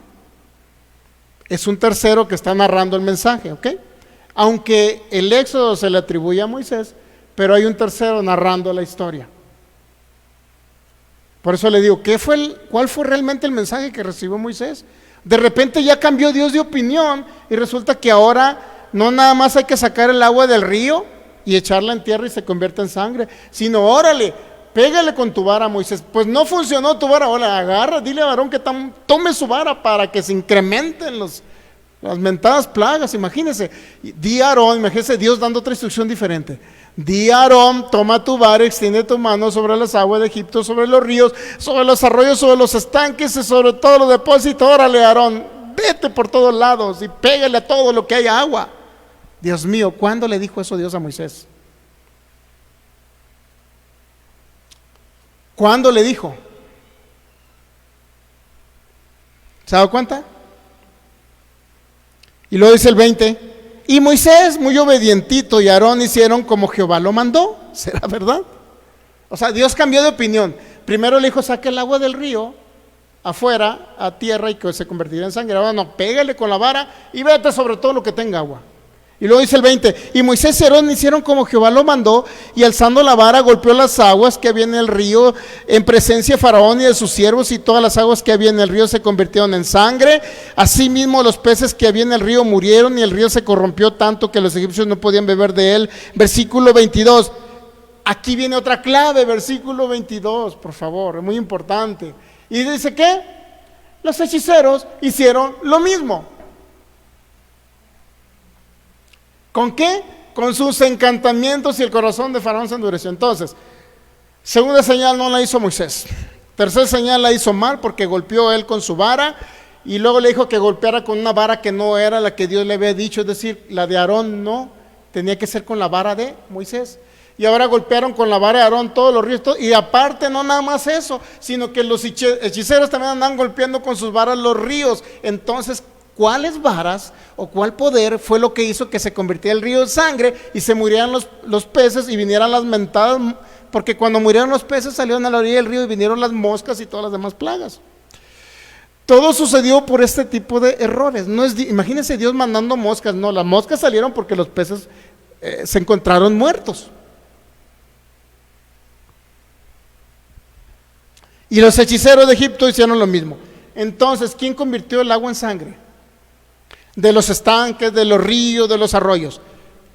Es un tercero que está narrando el mensaje, ¿ok? Aunque el éxodo se le atribuye a Moisés, pero hay un tercero narrando la historia. Por eso le digo, ¿cuál fue realmente el mensaje que recibió Moisés? De repente ya cambió Dios de opinión y resulta que ahora no nada más hay que sacar el agua del río y echarla en tierra y se convierte en sangre, sino órale, pégale con tu vara, Moisés. Pues no funcionó tu vara, ahora agarra, dile a Aarón que tome su vara para que se incrementen las mentadas plagas. Imagínense, di a Aarón, imagínense Dios dando otra instrucción diferente. Di a Aarón, toma tu vara, extiende tu mano sobre las aguas de Egipto, sobre los ríos, sobre los arroyos, sobre los estanques y sobre todos los depósitos. Órale, Aarón, vete por todos lados y pégale a todo lo que haya agua. Dios mío, ¿cuándo le dijo eso Dios a Moisés? ¿Cuándo le dijo? ¿Se ha dado cuenta? Y luego dice el 20, y Moisés muy obedientito y Aarón hicieron como Jehová lo mandó. ¿Será verdad? O sea, Dios cambió de opinión. Primero le dijo, saque el agua del río afuera, a tierra, y que se convertirá en sangre. Ahora no, pégale con la vara y vete sobre todo lo que tenga agua. Y luego dice el 20, y Moisés y Aarón hicieron como Jehová lo mandó, y alzando la vara golpeó las aguas que había en el río en presencia de Faraón y de sus siervos, y todas las aguas que había en el río se convirtieron en sangre. Asimismo los peces que había en el río murieron, y el río se corrompió tanto que los egipcios no podían beber de él. Versículo 22, aquí viene otra clave, versículo 22, por favor, es muy importante. Y dice que los hechiceros hicieron lo mismo. ¿Con qué? Con sus encantamientos, y el corazón de Faraón se endureció. Entonces, segunda señal no la hizo Moisés. Tercera señal la hizo mal porque golpeó él con su vara, y luego le dijo que golpeara con una vara que no era la que Dios le había dicho, es decir, la de Aarón no, tenía que ser con la vara de Moisés. Y ahora golpearon con la vara de Aarón todos los ríos, y aparte no nada más eso, sino que los hechiceros también andan golpeando con sus varas los ríos. Entonces, ¿cuáles varas o cuál poder fue lo que hizo que se convirtiera el río en sangre y se murieran los peces y vinieran las mentadas? Porque cuando murieron los peces salieron a la orilla del río y vinieron las moscas y todas las demás plagas. Todo sucedió por este tipo de errores. Imagínense Dios mandando moscas. No, las moscas salieron porque los peces se encontraron muertos. Y los hechiceros de Egipto hicieron lo mismo. Entonces, ¿quién convirtió el agua en sangre? De los estanques, de los ríos, de los arroyos.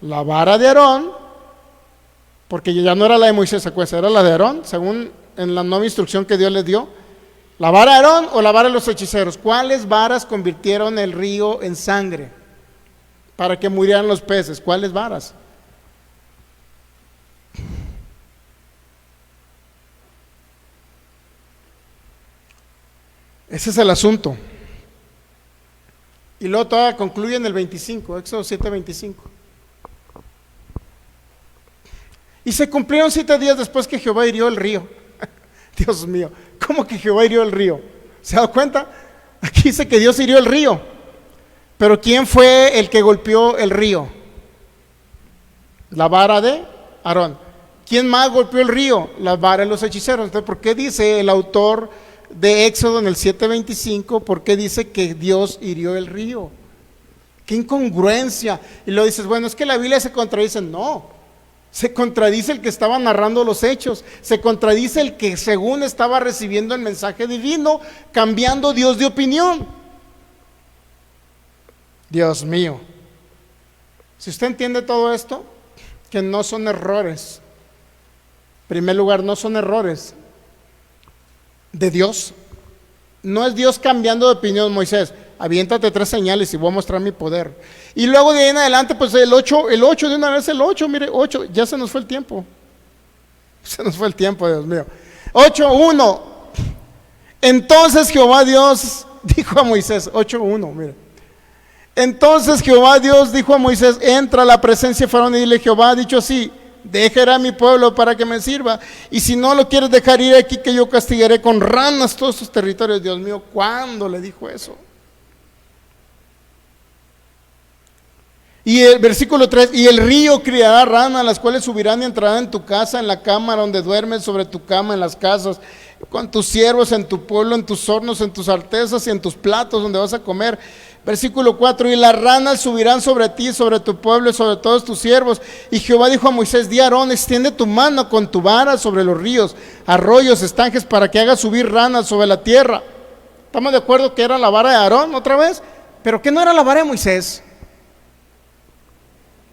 La vara de Aarón, porque ya no era la de Moisés, era la de Aarón, según en la nueva instrucción que Dios les dio. ¿La vara de Aarón o la vara de los hechiceros? ¿Cuáles varas convirtieron el río en sangre? para que murieran los peces. ¿Cuáles varas? Ese es el asunto. Y luego todavía concluye en el 25, Éxodo 7:25. Y se cumplieron 7 días después que Jehová hirió el río. Dios mío, ¿cómo que Jehová hirió el río? ¿Se da cuenta? Aquí dice que Dios hirió el río. Pero ¿quién fue el que golpeó el río? La vara de Aarón. ¿Quién más golpeó el río? La vara de los hechiceros. Entonces, ¿por qué dice el autor de Éxodo en el 7:25? ¿Por qué dice que Dios hirió el río? ¡Qué incongruencia! Y luego dices, bueno, es que la Biblia se contradice. No, se contradice el que estaba narrando los hechos, se contradice el que según estaba recibiendo el mensaje divino, cambiando Dios de opinión. Dios mío, si usted entiende todo esto, que no son errores, en primer lugar, no son errores de Dios. No es Dios cambiando de opinión. Moisés, aviéntate 3 señales y voy a mostrar mi poder. Y luego de ahí en adelante, pues el 8 de una vez, el 8, mire, 8, ya se nos fue el tiempo. Se nos fue el tiempo, Dios mío. 8:1. Entonces Jehová Dios dijo a Moisés, 8:1, mire. Entonces Jehová Dios dijo a Moisés, entra a la presencia de Faraón y dile, Jehová ha dicho así, dejará a mi pueblo para que me sirva, y si no lo quieres dejar ir aquí, que yo castigaré con ranas todos sus territorios. Dios mío, ¿cuándo le dijo eso? Y el versículo 3, y el río criará ranas, las cuales subirán y entrarán en tu casa, en la cámara donde duermes, sobre tu cama, en las casas, con tus siervos, en tu pueblo, en tus hornos, en tus artesas y en tus platos donde vas a comer. Versículo 4, y las ranas subirán sobre ti, sobre tu pueblo y sobre todos tus siervos. Y Jehová dijo a Moisés, di a Aarón, extiende tu mano con tu vara sobre los ríos, arroyos, estanques, para que haga subir ranas sobre la tierra. ¿Estamos de acuerdo que era la vara de Aarón otra vez? ¿Pero qué no era la vara de Moisés?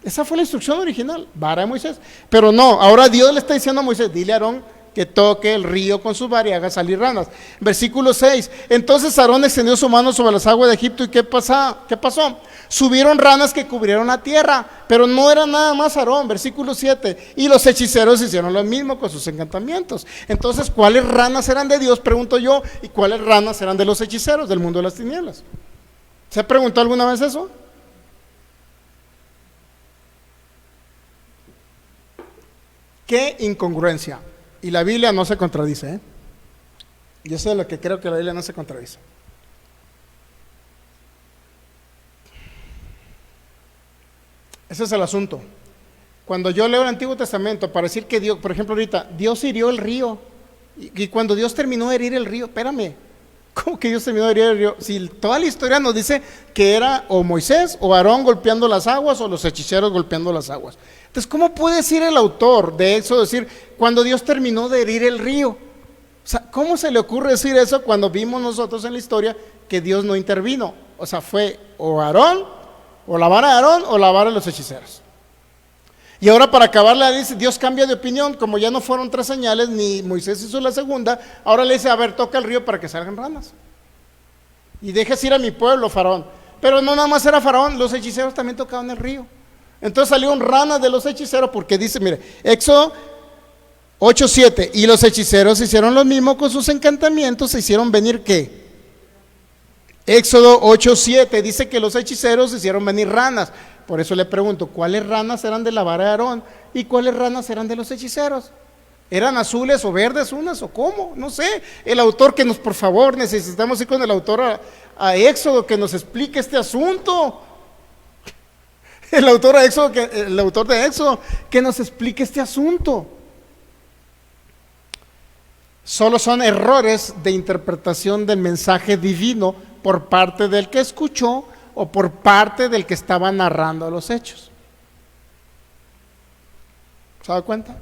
Esa fue la instrucción original, vara de Moisés. Pero no, ahora Dios le está diciendo a Moisés, dile a Aarón que toque el río con su vara y haga salir ranas. Versículo 6, entonces Aarón extendió su mano sobre las aguas de Egipto, ¿y qué pasó? Subieron ranas que cubrieron la tierra, pero no era nada más Aarón. Versículo 7, y los hechiceros hicieron lo mismo con sus encantamientos. Entonces, ¿cuáles ranas eran de Dios? Pregunto yo, ¿y cuáles ranas eran de los hechiceros del mundo de las tinieblas? ¿Se ha preguntado alguna vez eso? ¡Qué incongruencia! Y la Biblia no se contradice, ¿eh? Yo sé de lo que creo, que la Biblia no se contradice. Ese es el asunto. Cuando yo leo el Antiguo Testamento para decir que Dios, por ejemplo ahorita, Dios hirió el río, y cuando Dios terminó de herir el río, espérame, ¿cómo que Dios terminó de herir el río? Si toda la historia nos dice que era o Moisés o Aarón golpeando las aguas o los hechiceros golpeando las aguas. Entonces, ¿cómo puede decir el autor de Éxodo decir cuando Dios terminó de herir el río? O sea, ¿cómo se le ocurre decir eso cuando vimos nosotros en la historia que Dios no intervino? O sea, fue o Aarón, o la vara de Aarón, o la vara de los hechiceros. Y ahora para acabarla dice, Dios cambia de opinión, como ya no fueron 3 señales, ni Moisés hizo la segunda, ahora le dice, a ver, toca el río para que salgan ranas. Y dejes ir a mi pueblo, Faraón. Pero no nada más era Faraón, los hechiceros también tocaban el río. Entonces salieron ranas de los hechiceros, porque dice, mire, Éxodo 8:7, y los hechiceros hicieron lo mismo con sus encantamientos, se hicieron venir ¿qué? Éxodo 8:7 dice que los hechiceros hicieron venir ranas. Por eso le pregunto, ¿cuáles ranas eran de la vara de Aarón y cuáles ranas eran de los hechiceros? ¿Eran azules o verdes unas o cómo? No sé. El autor que nos, por favor, necesitamos ir con el autor a Éxodo que nos explique este asunto. El autor de Éxodo que nos explique este asunto. Solo son errores de interpretación del mensaje divino por parte del que escuchó o por parte del que estaba narrando los hechos. ¿Se da cuenta?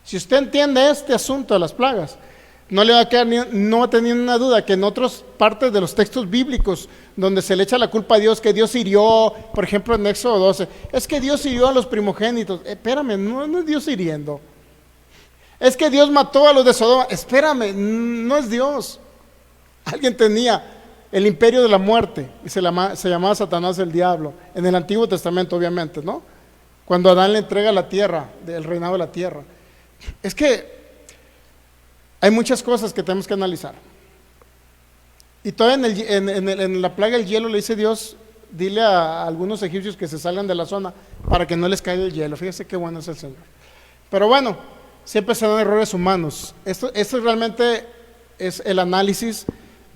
Si usted entiende este asunto de las plagas, no le va a quedar no va a tener una duda que en otras partes de los textos bíblicos donde se le echa la culpa a Dios, que Dios hirió, por ejemplo en Éxodo 12, es que Dios hirió a los primogénitos. Espérame, no es Dios hiriendo. Es que Dios mató a los de Sodoma. Espérame, no es Dios. Alguien tenía el imperio de la muerte, y se llamaba Satanás el diablo, en el Antiguo Testamento obviamente, ¿no? Cuando Adán le entrega la tierra, el reinado de la tierra. Es que hay muchas cosas que tenemos que analizar. Y todavía en la plaga del hielo le dice Dios, dile a algunos egipcios que se salgan de la zona para que no les caiga el hielo. Fíjese qué bueno es el Señor. Pero bueno, siempre se dan errores humanos. Esto realmente es el análisis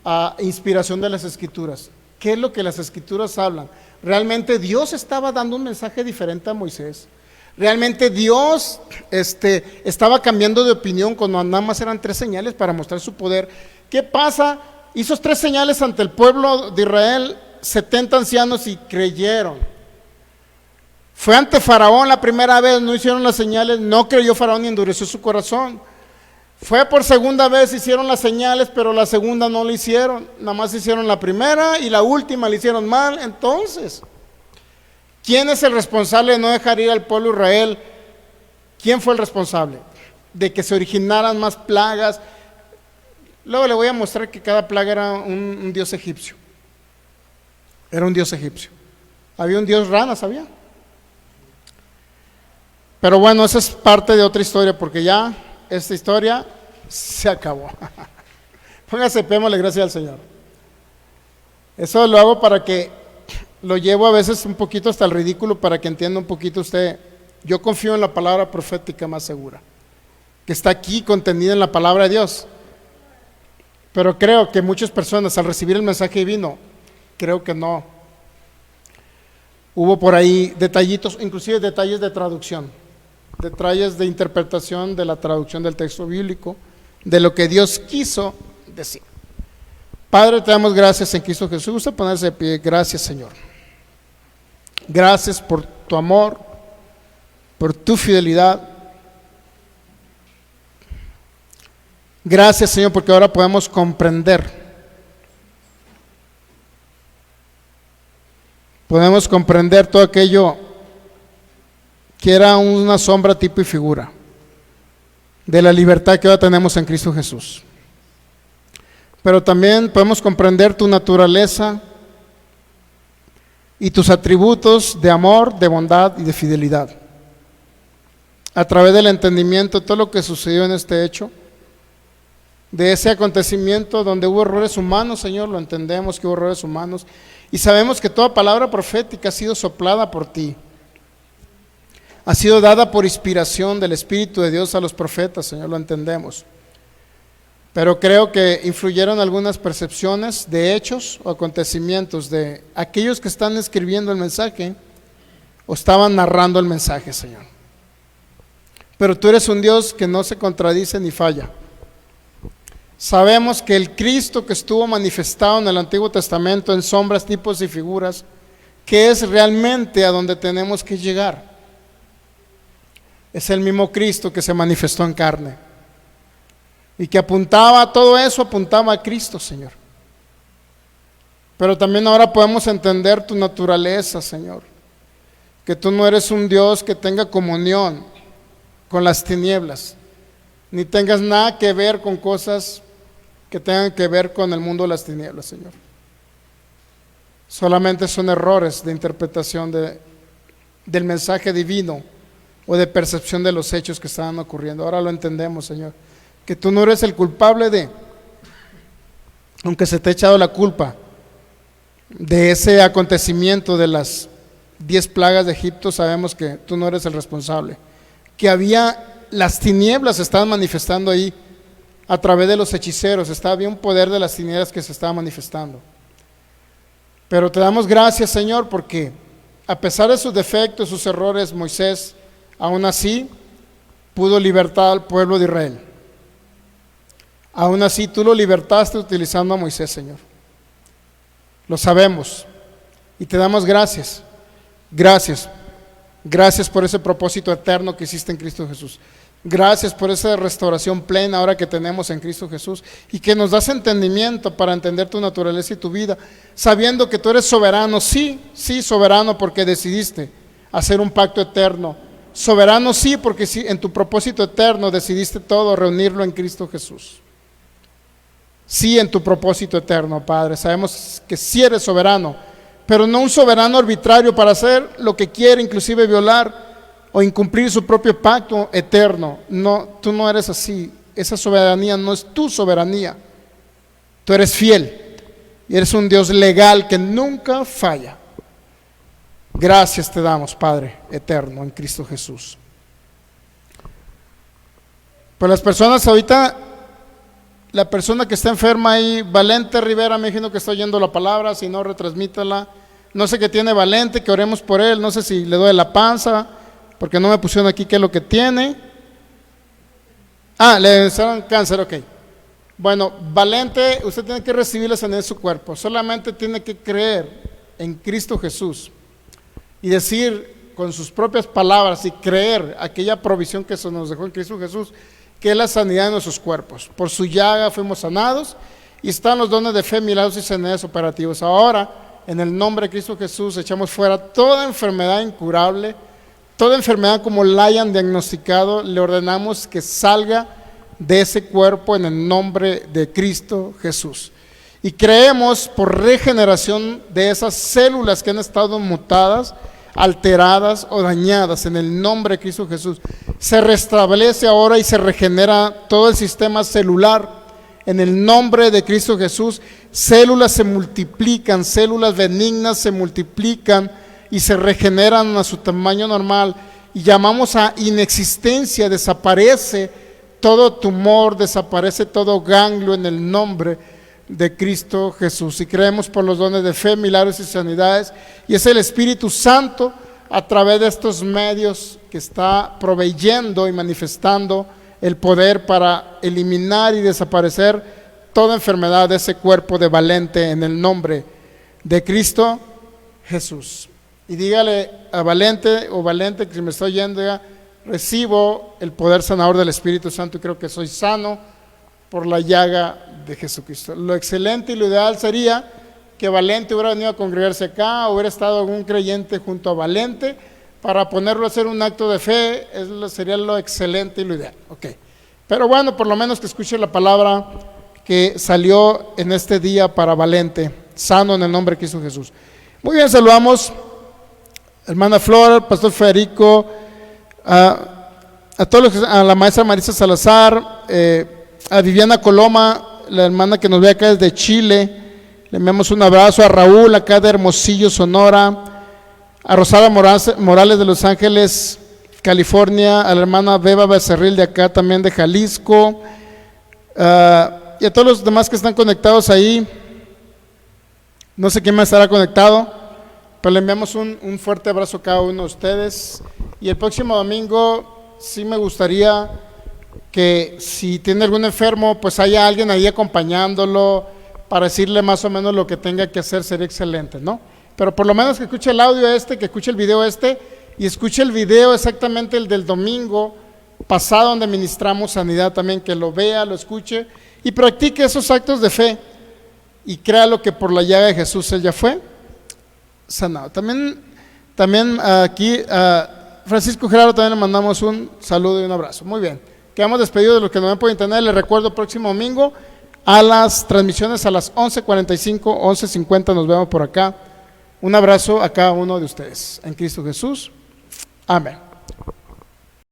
a inspiración de las Escrituras. ¿Qué es lo que las Escrituras hablan? ¿Realmente Dios estaba dando un mensaje diferente a Moisés? ¿Realmente Dios estaba cambiando de opinión cuando nada más eran 3 señales para mostrar su poder? ¿Qué pasa? Hizo 3 señales ante el pueblo de Israel, 70 ancianos y creyeron. Fue ante Faraón la primera vez, no hicieron las señales, no creyó Faraón y endureció su corazón. Fue por segunda vez, hicieron las señales, pero la segunda no la hicieron, nada más hicieron la primera y la última la hicieron mal. Entonces, ¿quién es el responsable de no dejar ir al pueblo de Israel? ¿Quién fue el responsable de que se originaran más plagas? Luego le voy a mostrar que cada plaga era un dios egipcio. Era un dios egipcio. Había un dios rana, ¿sabía? Pero bueno, esa es parte de otra historia, porque ya esta historia se acabó. Póngase, pémosle gracias al Señor. Eso lo hago para que lo llevo a veces un poquito hasta el ridículo, para que entienda un poquito usted. Yo confío en la palabra profética más segura, que está aquí contenida en la palabra de Dios. Pero creo que muchas personas al recibir el mensaje divino, creo que no. Hubo por ahí detallitos, inclusive detalles de traducción, detalles de interpretación de la traducción del texto bíblico, de lo que Dios quiso decir. Padre, te damos gracias en Cristo Jesús. Gusta ponerse de pie. Gracias, Señor. Gracias por tu amor, por tu fidelidad. Gracias, Señor, porque ahora podemos comprender. Podemos comprender todo aquello que era una sombra, tipo y figura de la libertad que ahora tenemos en Cristo Jesús. Pero también podemos comprender tu naturaleza y tus atributos de amor, de bondad y de fidelidad. A través del entendimiento de todo lo que sucedió en este hecho, de ese acontecimiento donde hubo errores humanos, Señor, lo entendemos que hubo errores humanos, y sabemos que toda palabra profética ha sido soplada por ti, ha sido dada por inspiración del Espíritu de Dios a los profetas, Señor, lo entendemos. Pero creo que influyeron algunas percepciones de hechos o acontecimientos de aquellos que están escribiendo el mensaje o estaban narrando el mensaje, Señor. Pero tú eres un Dios que no se contradice ni falla. Sabemos que el Cristo que estuvo manifestado en el Antiguo Testamento en sombras, tipos y figuras, que es realmente a donde tenemos que llegar, es el mismo Cristo que se manifestó en carne y que apuntaba a todo eso, apuntaba a Cristo, Señor. Pero también ahora podemos entender tu naturaleza, Señor, que tú no eres un Dios que tenga comunión con las tinieblas, ni tengas nada que ver con cosas que tengan que ver con el mundo de las tinieblas, Señor. Solamente son errores de interpretación del mensaje divino o de percepción de los hechos que estaban ocurriendo. Ahora lo entendemos, Señor, que tú no eres el culpable de, aunque se te ha echado la culpa de ese acontecimiento de las 10 plagas de Egipto, sabemos que tú no eres el responsable, que las tinieblas se estaban manifestando ahí a través de los hechiceros, había un poder de las tinieblas que se estaba manifestando. Pero te damos gracias, Señor, porque a pesar de sus defectos, sus errores, Moisés aún así pudo libertar al pueblo de Israel. Aún así tú lo libertaste utilizando a Moisés, Señor. Lo sabemos y te damos gracias. Gracias. Gracias por ese propósito eterno que hiciste en Cristo Jesús. Gracias por esa restauración plena ahora que tenemos en Cristo Jesús y que nos das entendimiento para entender tu naturaleza y tu vida, sabiendo que tú eres soberano, sí, soberano porque decidiste hacer un pacto eterno. Soberano sí, porque sí, en tu propósito eterno decidiste todo reunirlo en Cristo Jesús. sí en tu propósito eterno, Padre. Sabemos que sí eres soberano, pero no un soberano arbitrario para hacer lo que quiere, inclusive violar o incumplir su propio pacto eterno. No, tú no eres así. Esa soberanía no es tu soberanía. Tú eres fiel y eres un Dios legal que nunca falla. Gracias te damos, Padre eterno, en Cristo Jesús. Pues las personas ahorita, la persona que está enferma ahí, Valente Rivera, me imagino que está oyendo la palabra, si no, retransmítala. No sé qué tiene Valente, que oremos por él, no sé si le duele la panza, porque no me pusieron aquí qué es lo que tiene. Le diagnosticaron cáncer, ok. Bueno, Valente, usted tiene que recibir la sanidad de su cuerpo, solamente tiene que creer en Cristo Jesús y decir con sus propias palabras y creer aquella provisión que se nos dejó en Cristo Jesús, que es la sanidad de nuestros cuerpos. Por su llaga fuimos sanados y están los dones de fe, milagros y sanidades operativos. Ahora, en el nombre de Cristo Jesús, echamos fuera toda enfermedad incurable, toda enfermedad como la hayan diagnosticado, le ordenamos que salga de ese cuerpo en el nombre de Cristo Jesús. Y creemos por regeneración de esas células que han estado mutadas, alteradas o dañadas, en el nombre de Cristo Jesús. Se restablece ahora y se regenera todo el sistema celular en el nombre de Cristo Jesús. Células se multiplican, células benignas se multiplican y se regeneran a su tamaño normal, y llamamos a inexistencia, desaparece todo tumor, desaparece todo ganglio en el nombre de Cristo Jesús. Y creemos por los dones de fe, milagros y sanidades, y es el Espíritu Santo a través de estos medios que está proveyendo y manifestando el poder para eliminar y desaparecer toda enfermedad de ese cuerpo de Valente en el nombre de Cristo Jesús. Y dígale a Valente o Valente que si me está oyendo, diga: recibo el poder sanador del Espíritu Santo y creo que soy sano por la llaga de Jesucristo. Lo excelente y lo ideal sería que Valente hubiera venido a congregarse acá, hubiera estado algún creyente junto a Valente para ponerlo a hacer un acto de fe. Eso sería lo excelente y lo ideal. Okay. Pero bueno, por lo menos que escuche la palabra que salió en este día para Valente, sano en el nombre de Cristo Jesús. Muy bien, saludamos hermana Flor, pastor Federico, a todos los, a la maestra Marisa Salazar, a Viviana Coloma, la hermana que nos ve acá desde Chile. Le enviamos un abrazo a Raúl acá de Hermosillo, Sonora, a Rosada Morales de Los Ángeles, California, a la hermana Beba Becerril de acá también de Jalisco, y a todos los demás que están conectados ahí. No sé quién más estará conectado, pero le enviamos un fuerte abrazo a cada uno de ustedes. Y el próximo domingo sí me gustaría que si tiene algún enfermo, pues haya alguien ahí acompañándolo para decirle más o menos lo que tenga que hacer. Sería excelente, ¿no? Pero por lo menos que escuche el audio que escuche el video y escuche el video exactamente el del domingo pasado donde ministramos sanidad también, que lo vea, lo escuche y practique esos actos de fe y créalo que por la llaga de Jesús él ya fue sanado. También aquí a Francisco Gerardo también le mandamos un saludo y un abrazo. Muy bien, quedamos despedidos de los que nos ven por internet. Les recuerdo, el próximo domingo a las transmisiones a las 11:45, 11:50 nos vemos por acá. Un abrazo a cada uno de ustedes en Cristo Jesús. Amén.